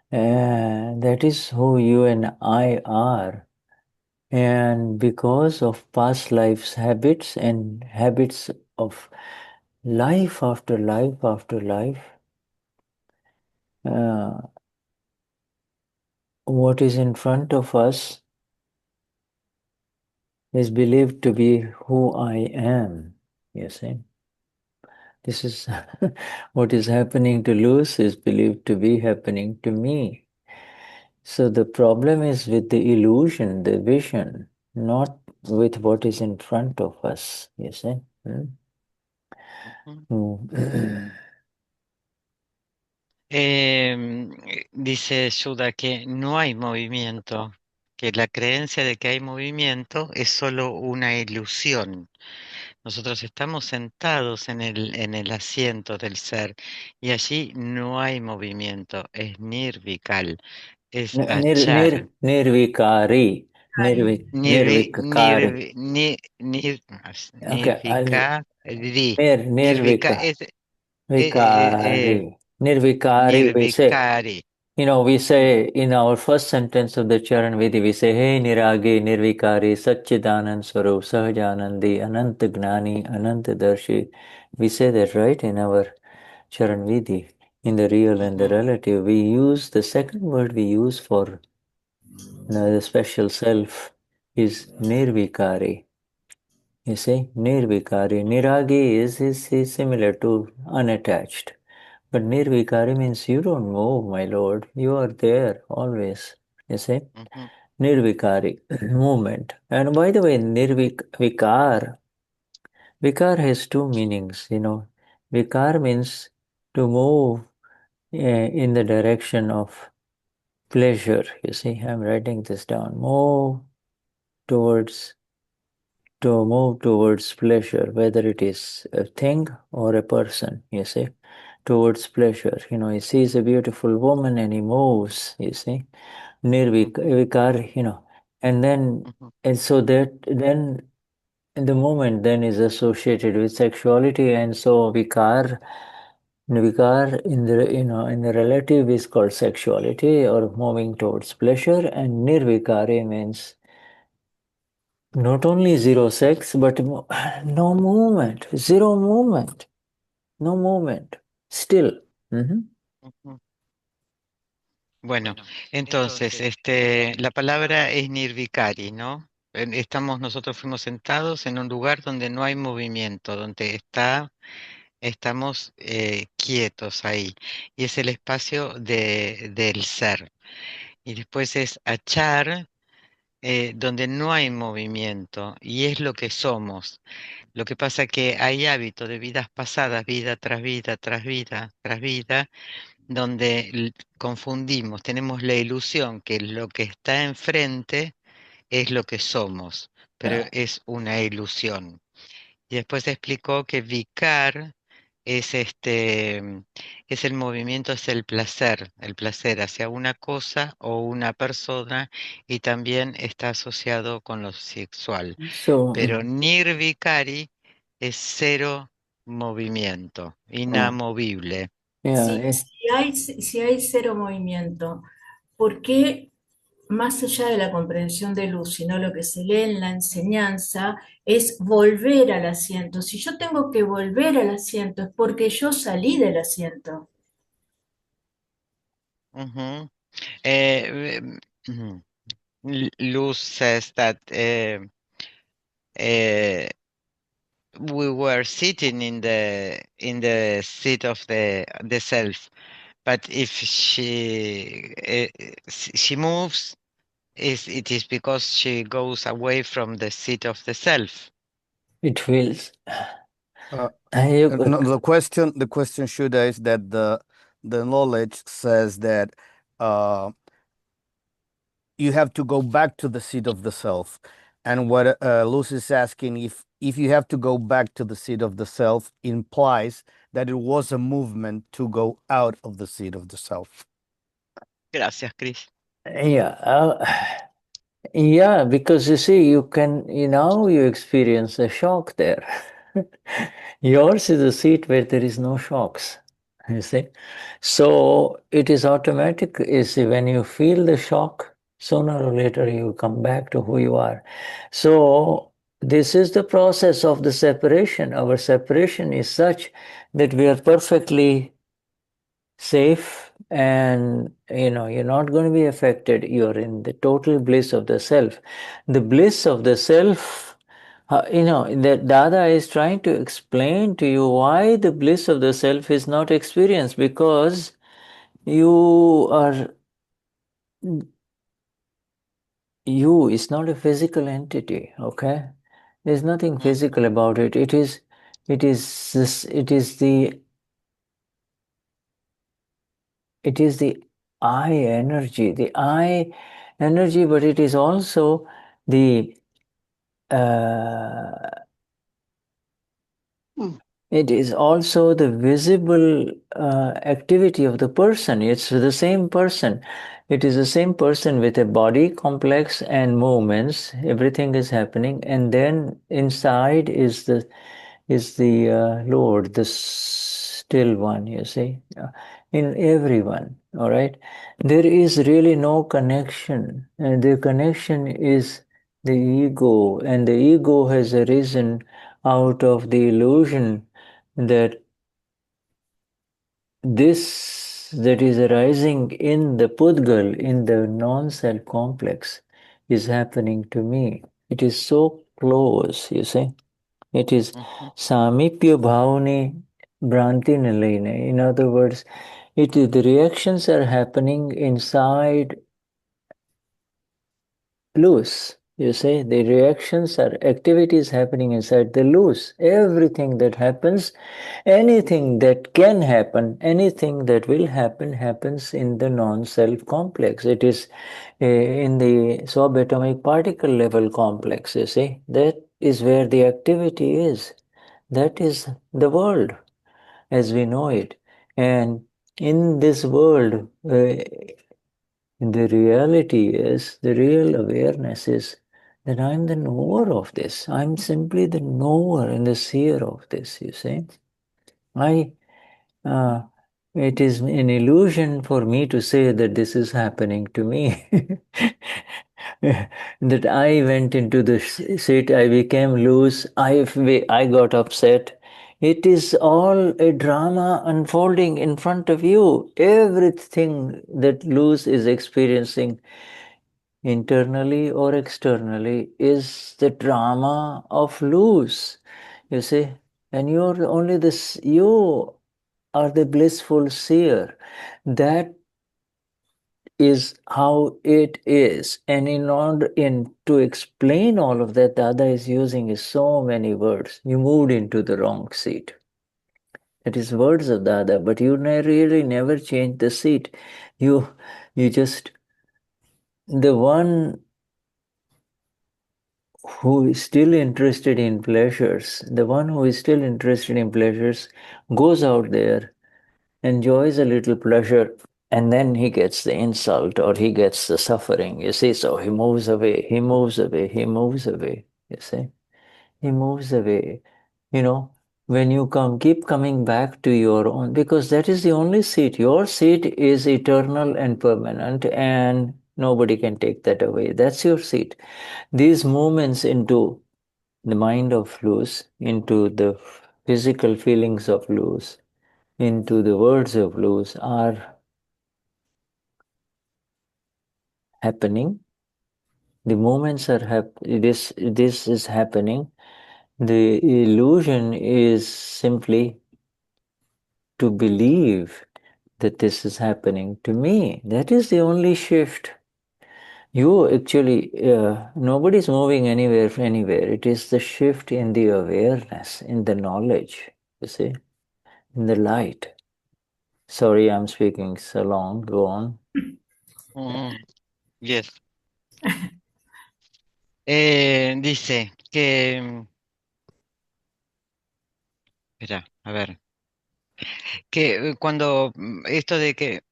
That is who you and I are. And because of past lives habits and habits of life after life after life, what is in front of us is believed to be who I am, you see. This is what is happening to Luz is believed to be happening to me. So the problem is with the illusion, the vision, not with what is in front of us, you see. Dice Shuddha que no hay movimiento, que la creencia de que hay movimiento es solo una ilusión. Nosotros estamos sentados en el asiento del ser y allí no hay movimiento, es nirvikal, es achar. Nirvikari. Nirvikari. Okay, Nirvikari. Nirvika Nirvika. es Vikari. Nirvikari, we say. nirvikari. We say in our first sentence of the Charan Vidhi, we say, Hey Niragi, Nirvikari, Satchidanand Swarup, Sahajanandi, Ananta Gnani, Ananta Darshi. We say that, right, in our Charan Vidhi, in the real and the relative. We use the second word we use for Now, the special self is nirvikari. You see, nirvikari. Niragi is similar to unattached. But nirvikari means you don't move, my lord. You are there always. You see, Mhm, nirvikari, movement. And by the way, nirvikar, vikar has two meanings. Vikar means to move in the direction of pleasure. You see, I'm writing this down. Towards to move towards pleasure, whether it is a thing or a person, you see, towards pleasure. He sees a beautiful woman and he moves, you see, mhm, nirvikar, and then, mhm, and so that then the moment then is associated with sexuality, and so vikar in the relative is called sexuality or moving towards pleasure, and nirvikari means not only zero sex, but no movement, zero movement, no movement, still. Mhm. ujú. Bueno, entonces, la palabra es nirvikari, ¿no? Nosotros fuimos sentados en un lugar donde no hay movimiento, donde estamos quietos ahí. Y es el espacio del ser. Y después es achar, donde no hay movimiento, y es lo que somos. Lo que pasa que hay hábito de vidas pasadas, vida tras vida, tras vida, tras vida, donde confundimos, tenemos la ilusión que lo que está enfrente es lo que somos, pero Yeah. es una ilusión. Y después explicó que Vikar es es el movimiento, es el placer hacia una cosa o una persona, y también está asociado con lo sexual. So, Pero Nirvikari es cero movimiento, oh, inamovible. yeah, Si hay cero movimiento, ¿por qué, más allá de la comprensión de luz, sino lo que se lee en la enseñanza, es volver al asiento? Si yo tengo que volver al asiento, es porque yo salí del asiento. Ujú. Eh, ujú. Luz says that uh, we were sitting in the seat of the self, but if she moves, it is because she goes away from the seat of the self. it feels. Uh, You, no, the question Shuddha is that the knowledge says that uh, you have to go back to the seat of the self, and what Lucy is asking, if you have to go back to the seat of the self, implies that it was a movement to go out of the seat of the self. Gracias, Chris. yeah, yeah, because you see, now you experience a shock there. Yours is a seat where there is no shocks, you see. So it is automatic. Is when you feel the shock, sooner or later you come back to who you are. So this is the process of the separation. Our separation is such that we are perfectly safe, and you're not going to be affected. You're in the total bliss of the self. The bliss of the self, that Dada is trying to explain to you why the bliss of the self is not experienced, because you is not a physical entity. Okay, there's nothing physical about it. It is the I energy, but it is also the uh, it is also the visible activity of the person. It's the same person. It is the same person with a body complex and movements. Everything is happening, and then inside is the Lord, the still one, you see, in everyone, all right? There is really no connection, and the connection is the ego, and the ego has arisen out of the illusion that this that is arising in the pudgal, in the non-self complex, is happening to me. It is so close, you see. It is samipya bhavane bhranti nilayane. In other words, the reactions are happening inside loose. You say the reactions are activities happening inside the loose. Everything that happens, anything that can happen, anything that will happen, happens in the non-self complex. It is in the subatomic particle level complex, you see. That is where the activity is. That is the world as we know it. And in this world, the reality is, the real awareness is that I'm the knower of this. I'm simply the knower and the seer of this, you see. Uh, it is an illusion for me to say that this is happening to me. That I went into the seat, I became loose, I got upset. It is all a drama unfolding in front of you. Everything that loose is experiencing internally or externally is the drama of loose, you see. And you're only this, you are the blissful seer. That is how it is. And in order to explain all of that, Dada is using is so many words. You moved into the wrong seat. It is words of Dada, but you really never change the seat. You just, the one who is still interested in pleasures, the one who is still interested in pleasures goes out there, enjoys a little pleasure, and then he gets the insult or he gets the suffering. You see, so he moves away, he moves away, he moves away. You see, he moves away. You know, when you keep coming back to your own, because that is the only seat. Your seat is eternal and permanent, and nobody can take that away. That's your seat. These movements into the mind of loose, into the physical feelings of loose, into the words of loose are happening. The moments are this is happening. The illusion is simply to believe that this is happening to me. That is the only shift. You actually, nobody's moving anywhere. It is the shift in the awareness, in the knowledge, you see, in the light. Sorry, I'm speaking so long. Go on. Yes. Dice que, espera, a ver, que cuando esto de que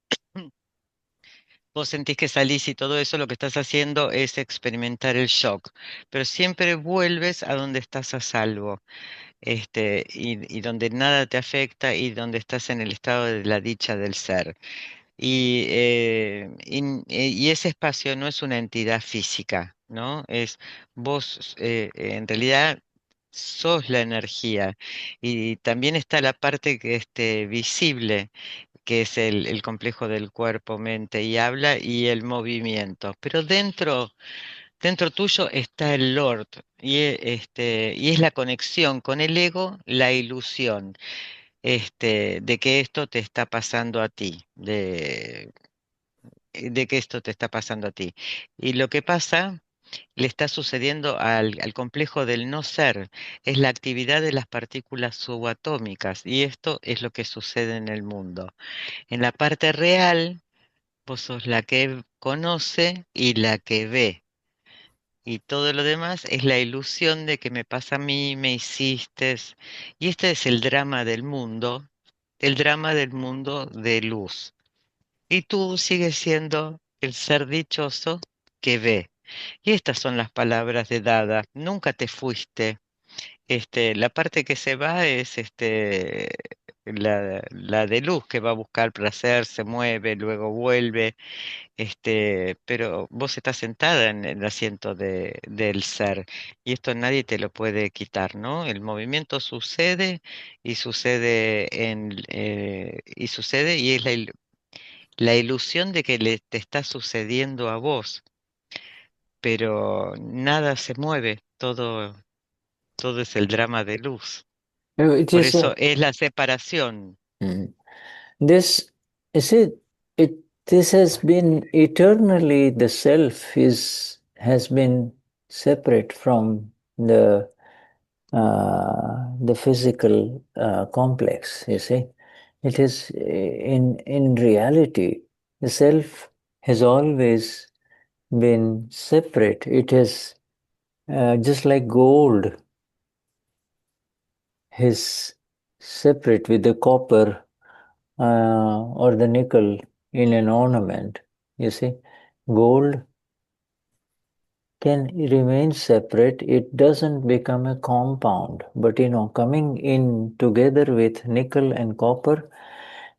vos sentís que salís y todo eso, lo que estás haciendo es experimentar el shock, pero siempre vuelves a donde estás a salvo, y donde nada te afecta y donde estás en el estado de la dicha del ser. Y ese espacio no es una entidad física, ¿no? Es vos, en realidad sos la energía. Y también está la parte que visible, que es el complejo del cuerpo, mente y habla y el movimiento. Pero dentro tuyo está el Lord y es la conexión con el ego, la ilusión de que esto te está pasando a ti, de que esto te está pasando a ti. Y lo que pasa le está sucediendo al complejo del no ser, es la actividad de las partículas subatómicas, y esto es lo que sucede en el mundo. En la parte real, vos sos la que conoce y la que ve. Y todo lo demás es la ilusión de que me pasa a mí, me hiciste. Y este es el drama del mundo de luz. Y tú sigues siendo el ser dichoso que ve. Y estas son las palabras de Dada. Nunca te fuiste. La parte que se va es la de luz que va a buscar placer, se mueve, luego vuelve. Pero vos estás sentada en el asiento del ser. Y esto nadie te lo puede quitar, ¿no? El movimiento sucede y sucede y sucede y es la ilusión de que te está sucediendo a vos, pero nada se mueve, todo es el drama de luz. It Por is eso es la separación. Mm. This, you see, this has been eternally, the self has been separate from the physical complex. You see, it is in reality, the self has always been separate. It is just like gold is separate with the copper or the nickel in an ornament. You see, gold can remain separate. It doesn't become a compound, but coming in together with nickel and copper,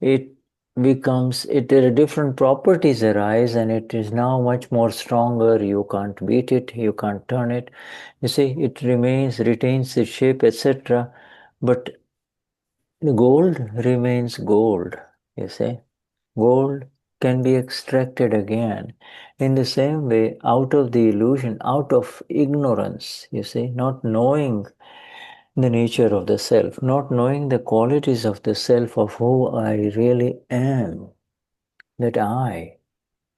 it becomes, there are different properties arise, and it is now much more stronger. You can't beat it, you can't turn it. You see, it retains its shape, etc. But the gold remains gold. You see, gold can be extracted again. In the same way, out of the illusion, out of ignorance, you see, not knowing the nature of the self, not knowing the qualities of the self, of who I really am, that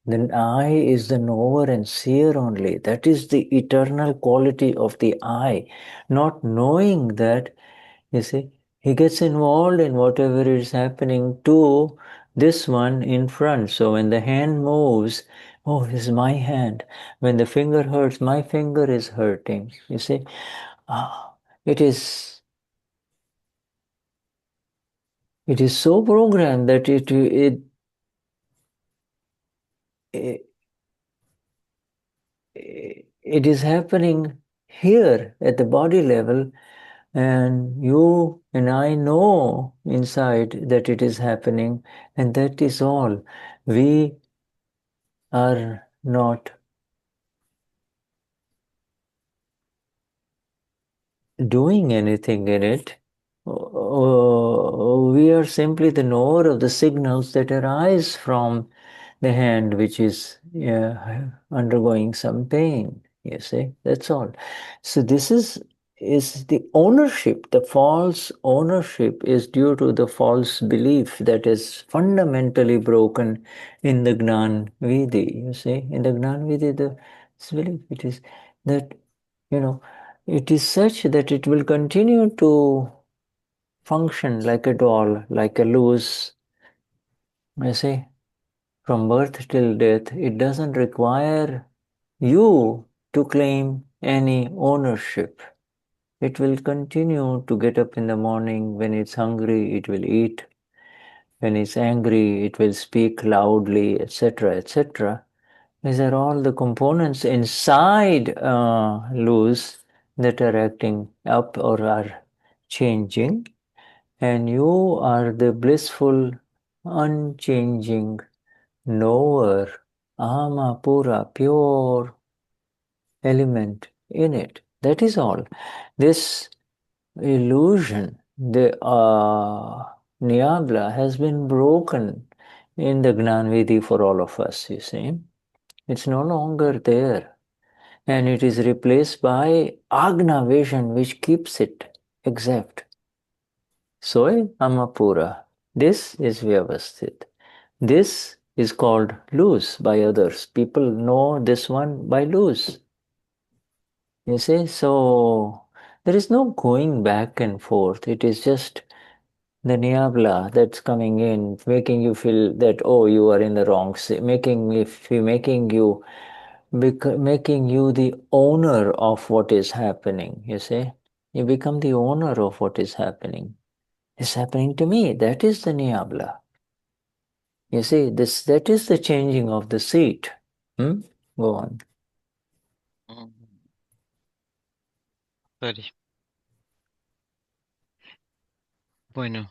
then I is the knower and seer only. That is the eternal quality of the I. Not knowing that, you see, he gets involved in whatever is happening to this one in front. So when the hand moves, oh, this is my hand. When the finger hurts, my finger is hurting. You see, it is so programmed that it it is happening here at the body level, and you and I know inside that it is happening, and that is all. We are not doing anything in it. We are simply the knower of the signals that arise from the hand, which is undergoing some pain. You see, that's all. So this is the ownership. The false ownership is due to the false belief that is fundamentally broken in the Gnani Vidhi. You see, in the Gnani Vidhi, this belief, it is that, it is such that it will continue to function like a doll, like a loose, you see, from birth till death. It doesn't require you to claim any ownership. It will continue to get up in the morning. When it's hungry, it will eat. When it's angry, it will speak loudly, etc., etc. These are all the components inside loose that are acting up or are changing, and you are the blissful, unchanging knower, ama pura, pure element in it. That is all. This illusion, the Niabla, has been broken in the Gnanvidhi for all of us, you see. It's no longer there. And it is replaced by Agna vision, which keeps it exact. Soy Amapura. This is Vyavasthit. This is called loose by others. People know this one by loose. You see, so there is no going back and forth. It is just the Niabla that's coming in, making you feel that, oh, you are in the wrong, making you the owner of what is happening. You see, you become the owner of what is happening. It's happening to me. That is the Niabla. You see, that is the changing of the seat. Go on. Mm. Sorry. Bueno,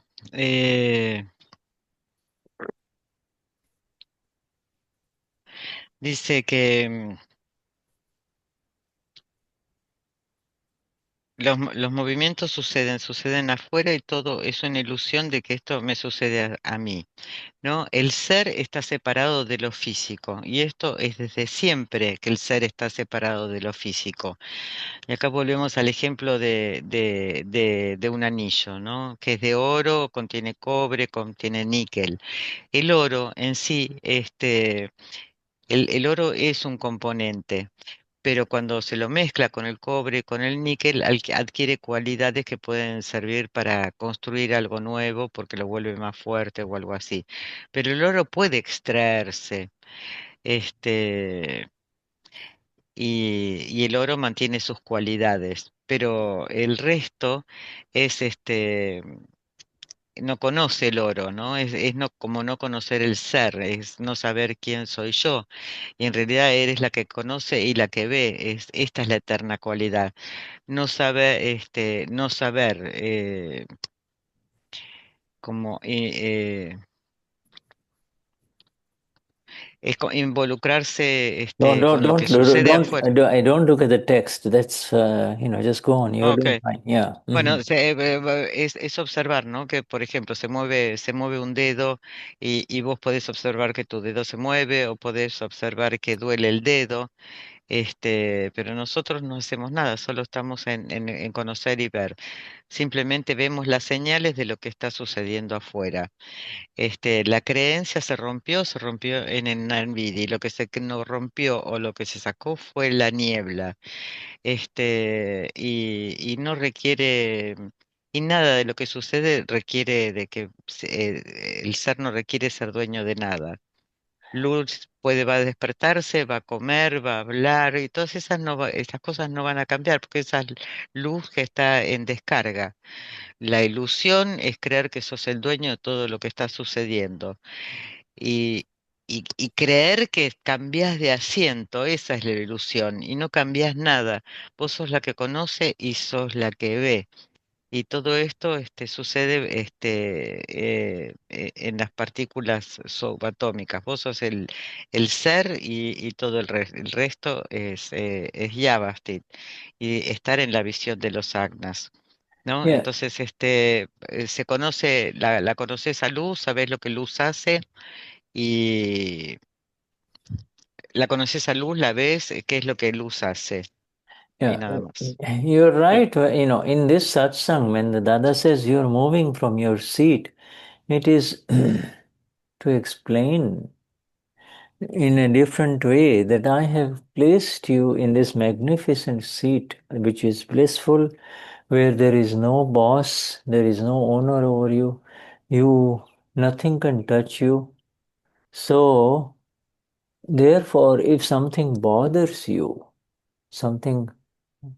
dice que los movimientos suceden afuera y todo es una ilusión de que esto me sucede a mí, ¿no? El ser está separado de lo físico y esto es desde siempre que el ser está separado de lo físico. Y acá volvemos al ejemplo de un anillo, ¿no? Que es de oro, contiene cobre, contiene níquel. El oro en sí, el oro es un componente, pero cuando se lo mezcla con el cobre, con el níquel, adquiere cualidades que pueden servir para construir algo nuevo porque lo vuelve más fuerte o algo así. Pero el oro puede extraerse, este, y el oro mantiene sus cualidades, pero el resto es no conoce el oro, ¿no? Es no, como no conocer el ser, es no saber quién soy yo. Y en realidad eres la que conoce y la que ve. Esta es la eterna cualidad. No saber, no saber cómo involucrarse Don't don't con lo que don't sucede don't afuera. I don't look at the text. That's just go on. You're doing Okay. fine. Yeah. Bueno, es observar, ¿no? Que, por ejemplo, se mueve un dedo y vos podés observar que tu dedo se mueve o podés observar que duele el dedo, pero nosotros no hacemos nada, solo estamos en conocer y ver. Simplemente vemos las señales de lo que está sucediendo afuera. La creencia se rompió en el Nvidia y lo que que no rompió o lo que se sacó fue la niebla. Y no requiere, y nada de lo que sucede requiere de que el ser no requiere ser dueño de nada. Luz va a despertarse, va a comer, va a hablar, y todas esas, esas cosas no van a cambiar, porque esa es luz que está en descarga. La ilusión es creer que sos el dueño de todo lo que está sucediendo. Y, y creer que cambias de asiento, esa es la ilusión, y no cambias nada. Vos sos la que conoce y sos la que ve. Y todo esto sucede en las partículas subatómicas. Vos sos el ser y todo el resto es Yavastit. Y estar en la visión de los agnas. ¿No? Yeah. Entonces, se conoce, la conoces a luz, sabes lo que luz hace y la conoces a luz, la ves, qué es lo que luz hace y Yeah, nada más. you're right. In this satsang, when the Dada says you're moving from your seat, it is to explain in a different way that I have placed you in this magnificent seat, which is blissful, where there is no boss, there is no owner over you, nothing can touch you. So, therefore, if something bothers you, something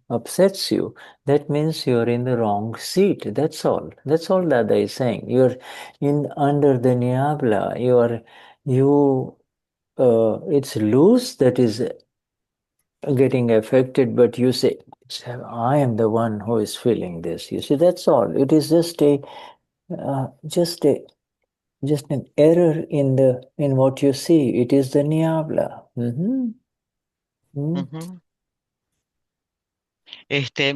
upsets you, that means you're in the wrong seat. That's all. That's all Dada is saying. You're in under the niabla. You it's loose that is getting affected, but you say, I am the one who is feeling this. You see, that's all. It is just a just a just an error in what you see. It is the niabla. Ujú.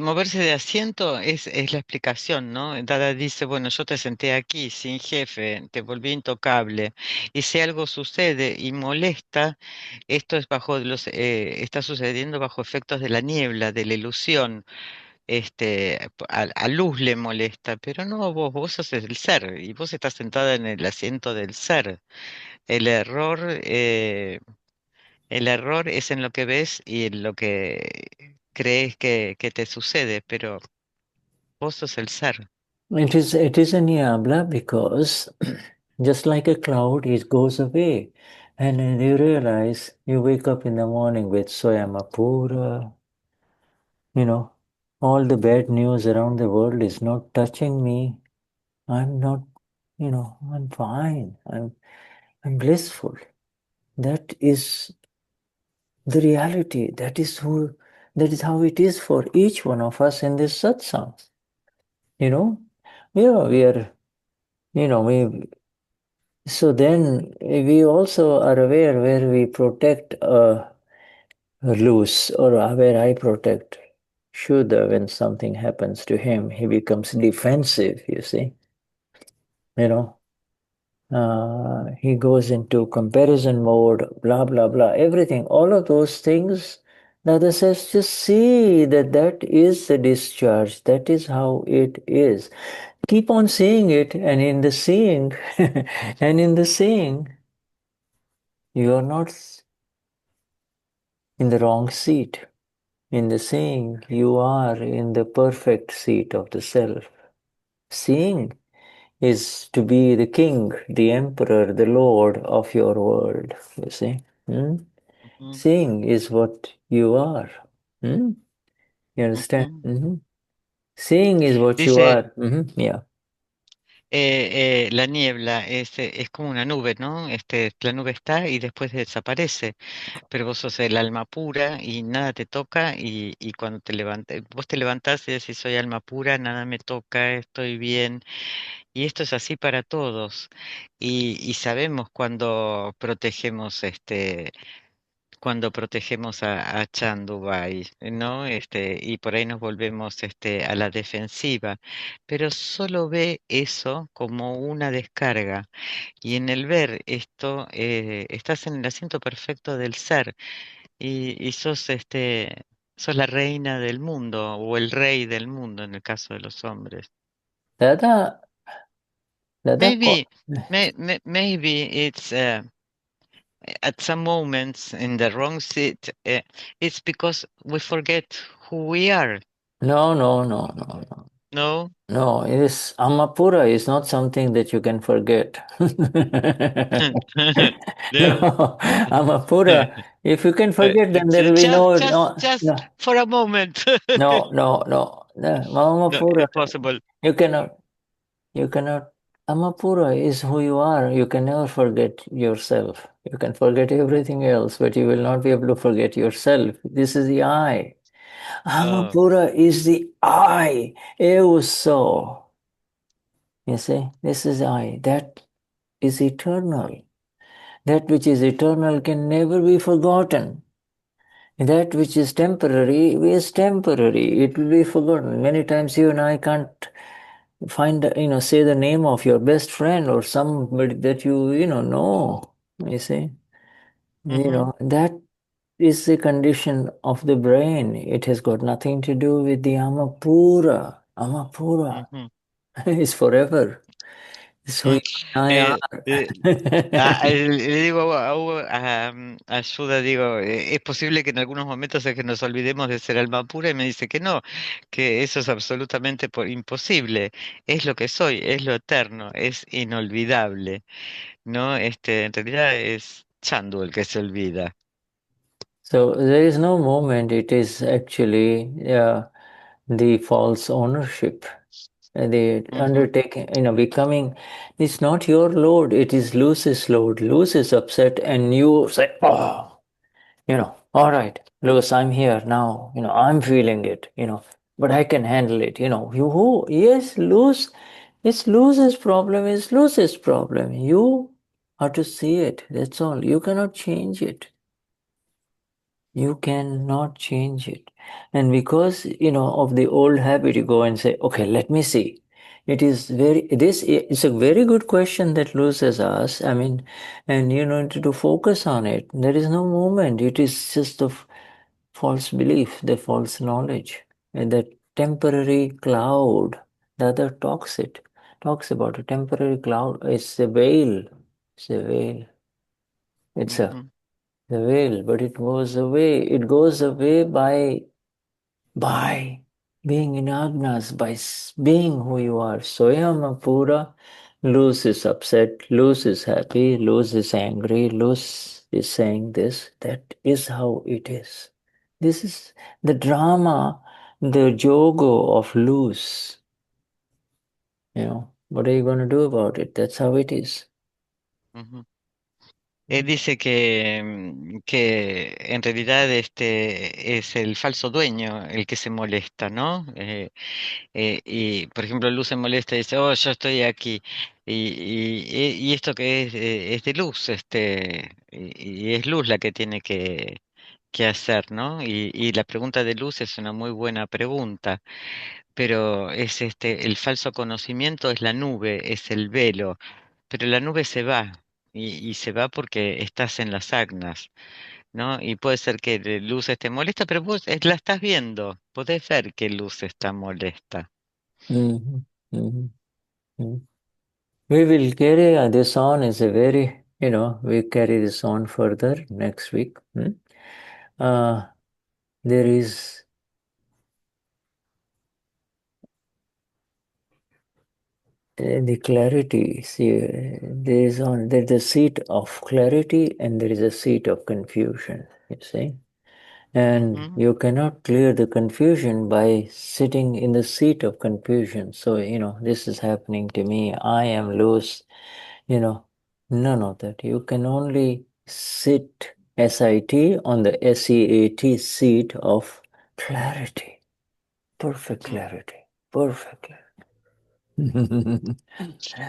Moverse de asiento es la explicación, ¿no? Dada dice, bueno, yo te senté aquí sin jefe, te volví intocable, y si algo sucede y molesta, esto es está sucediendo bajo efectos de la niebla, de la ilusión, a luz le molesta, pero no vos sos el ser, y vos estás sentada en el asiento del ser. El error, el error es en lo que ves y en lo que crees que te sucede, pero vos sos el ser. It is a niabla because just like a cloud, it goes away. And then you realize you wake up in the morning with Soyamapura, you know, all the bad news around the world is not touching me. I'm not, I'm fine. I'm blissful. That is the reality. That is how it is for each one of us in this satsang. You know? Yeah, we are, we so then we also are aware where we protect loose or where I protect. Shuddha, when something happens to him, he becomes defensive, you see. You know, he goes into comparison mode, blah, blah, blah, everything. All of those things, the other says, just see that that is the discharge. That is how it is. Keep on seeing it, and in the seeing, and in the seeing, you are not in the wrong seat. In the seeing, you are in the perfect seat of the self. Seeing is to be the king, the emperor, the lord of your world, you see. Hmm? Ujú, Seeing is what you are. Hmm? You understand? ujú. Seeing is what you Dice, are. Yeah. la niebla es como una nube, ¿no? La nube está y después desaparece, pero vos sos el alma pura y nada te toca y cuando te levantas, vos te levantás y decís soy alma pura, nada me toca, estoy bien. Y esto es así para todos. Y sabemos cuando protegemos a Chandubai, ¿no? Y por ahí nos volvemos a la defensiva. Pero solo ve eso como una descarga. Y en el ver esto, estás en el asiento perfecto del ser y sos la reina del mundo o el rey del mundo en el caso de los hombres. Dada, dada, Maybe, maybe it's at some moments in the wrong seat. It's because we forget who we are. no, no, no, no, no. No. No, it is Amapura is not something that you can forget. Yeah. No, Amapura, if you can forget, then there will be Just, no, just, no, just no, for a moment. no, no, no, no. No, Amapura, impossible. you cannot, you cannot. Amapura is who you are. You can never forget yourself. You can forget everything else, but you will not be able to forget yourself. This is the I. Oh. Amapura is the I. Eu sou. You see, this is I. That is eternal. That which is eternal can never be forgotten. That which is temporary is temporary. It will be forgotten. Many times you and I can't find, say the name of your best friend or somebody that know. You see, Mm-hmm, that is the condition of the brain. It has got nothing to do with the Amapura. Amapura mm-hmm. is forever. It's who Mm. you and I Eh, are. eh, le digo a Ayuda, digo, es posible que en algunos momentos es que nos olvidemos de ser alma pura y me dice que no, que eso es absolutamente imposible. Es lo que soy, es lo eterno, es inolvidable, ¿no? En realidad es Chandu el que se olvida. So there is no moment. It is actually the false ownership, the Ujú, undertaking, becoming. It's not your load. It is Lucy's load. Lucy's upset, and you say, "Oh, all right, Lewis, I'm here now. I'm feeling it. But I can handle it. You who? Yes, Luz. It's Luz's problem. It's Luz's problem. You have to see it. That's all. You cannot change it. You cannot change it. And because, of the old habit, you go and say, okay, let me see. It's a very good question that Luz has asked. I mean, and you need to focus on it. There is no moment. It is just the false belief, the false knowledge, and the temporary cloud. The other talks about a temporary cloud. It's a veil. It's a veil. It's a ujú, the veil, but it goes away. It goes away by being in agnas, by being who you are. Soyam Pura, Luz is upset, Luz is happy, Luz is angry, Luz is saying this. That is how it is. This is the drama, the jogo of Luz. What are you going to do about it? That's how it is. ujú. Dice que en realidad es el falso dueño el que se molesta, ¿no? Y por ejemplo, Luz se molesta y dice, oh, yo estoy aquí. Y esto que es de Luz, y es Luz la que tiene qué hacer, ¿no? Y la pregunta de Luz es una muy buena pregunta, pero es el falso conocimiento es la nube, es el velo, pero la nube se va, y se va porque estás en las agnas, ¿no? Y puede ser que Luz esté molesta, pero vos la estás viendo, podés ver que Luz está molesta. Mhm, mhm, mhm. We will carry this on as a very, we carry this on further next week. There is the clarity. See, there's a seat of clarity and there is a seat of confusion. You see, and Ujú, you cannot clear the confusion by sitting in the seat of confusion. So this is happening to me. I am loose. None of that. You can only sit SIT on the SEAT seat of clarity. Perfect mm. clarity. Perfect clarity.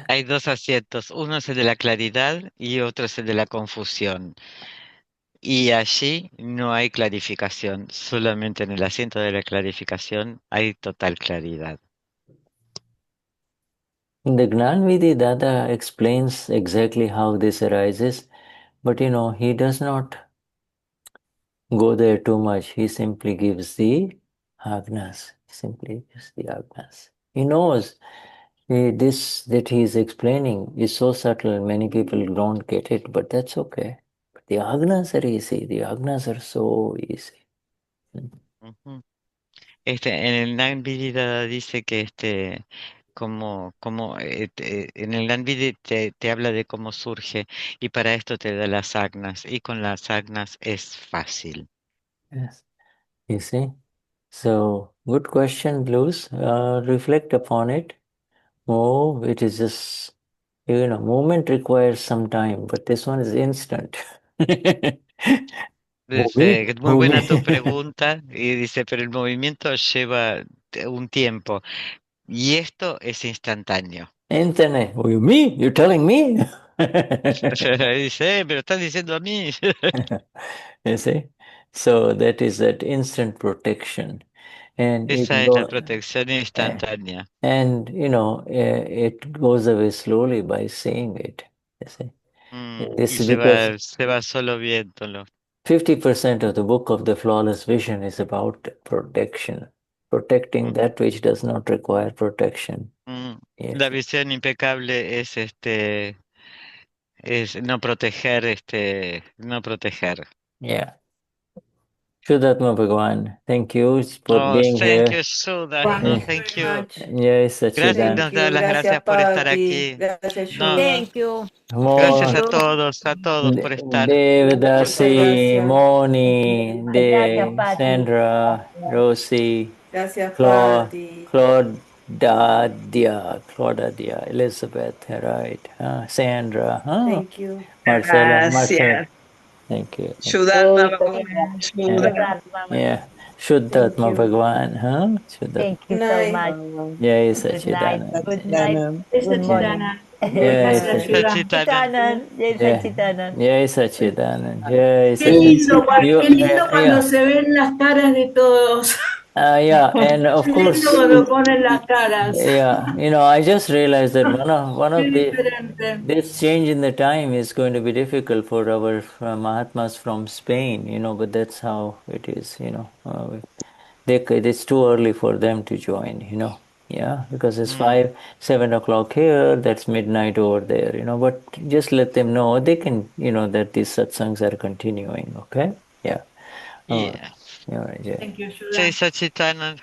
Hay dos asientos, uno es el de la claridad y otro es el de la confusión. Y allí no hay clarificación, solamente en el asiento de la clarificación hay total claridad. In the Gnanvidhi, Dada explains exactly how this arises, but he does not go there too much. He simply gives the agnas. Simply gives the agnas. He knows this that he is explaining is so subtle, many people don't get it, but that's okay. But the agnas are easy. The agnas are so easy. Ujú. En el Nagvidhi dice que en el Nagvidhi te habla de cómo surge y para esto te da las agnas y con las agnas es fácil. Yes. You see? So, good question, Blues. Reflect upon it. Oh, it is just, movement requires some time, but this one is instant. Movie, Dice, muy buena tu movie. pregunta y dice, pero el movimiento lleva un tiempo y esto es instantáneo. Internet. Oh, me? You're telling me? Dice, me lo estás diciendo a mí. You see? So that is that instant protection. And it Esa es la go, protección eh, instantánea. and it goes away slowly by saying it. You see? This Y is because se va solo viéndolo. 50% of the book of the flawless vision is about protection, protecting Mm, that which does not require protection. mm. Yes. La visión impecable es no proteger, no proteger. Yeah. Shuddhatma Bhagwan, thank you for Oh, being thank you, here. Suda. Thank No, you thank very you. much. Yes, Gracias, Sachidan. Thank nos da you. las Gracias, gracias por estar Patti. aquí. Gracias, No, Shuda. Thank you. gracias More a You. todos por estar. Muchas Devadasi, gracias. Moni, Gracias, De, Patti. Sandra, Rosie, Gracias, Patti. Claudia, Elizabeth, right? Sandra, Thank you. Marcela, Gracias. thank you. Shudarma Bhagavan, Yeah, Shuddha. yeah. Thank Shuddhatma you. Bhagwan, Thank Good you so night. much. Jai Good night. Sachidanand. Good night. Satchidanam. Good Esa morning. chidana. Good Jai Gracias, night. ayuda. Sachitana. Chitanan. Jai Yeah. Sachitanan. Jai Sachidanand. Jai Qué Sachidanand. lindo, You, qué lindo cuando yeah. se ven las caras de todos. Yeah, and of Qué lindo course, cuando ponen las caras. yeah, I just realized that one Qué of the diferente. this change in the time is going to be difficult for our Mahatmas from Spain, but that's how it is, it's too early for them to join, yeah, because it's Mm. 7 o'clock here, that's midnight over there, but just let them know they can, that these satsangs are continuing, okay? Yeah. All right. Yeah. All right, yeah. Thank you, Jai ayuda. Sachitana.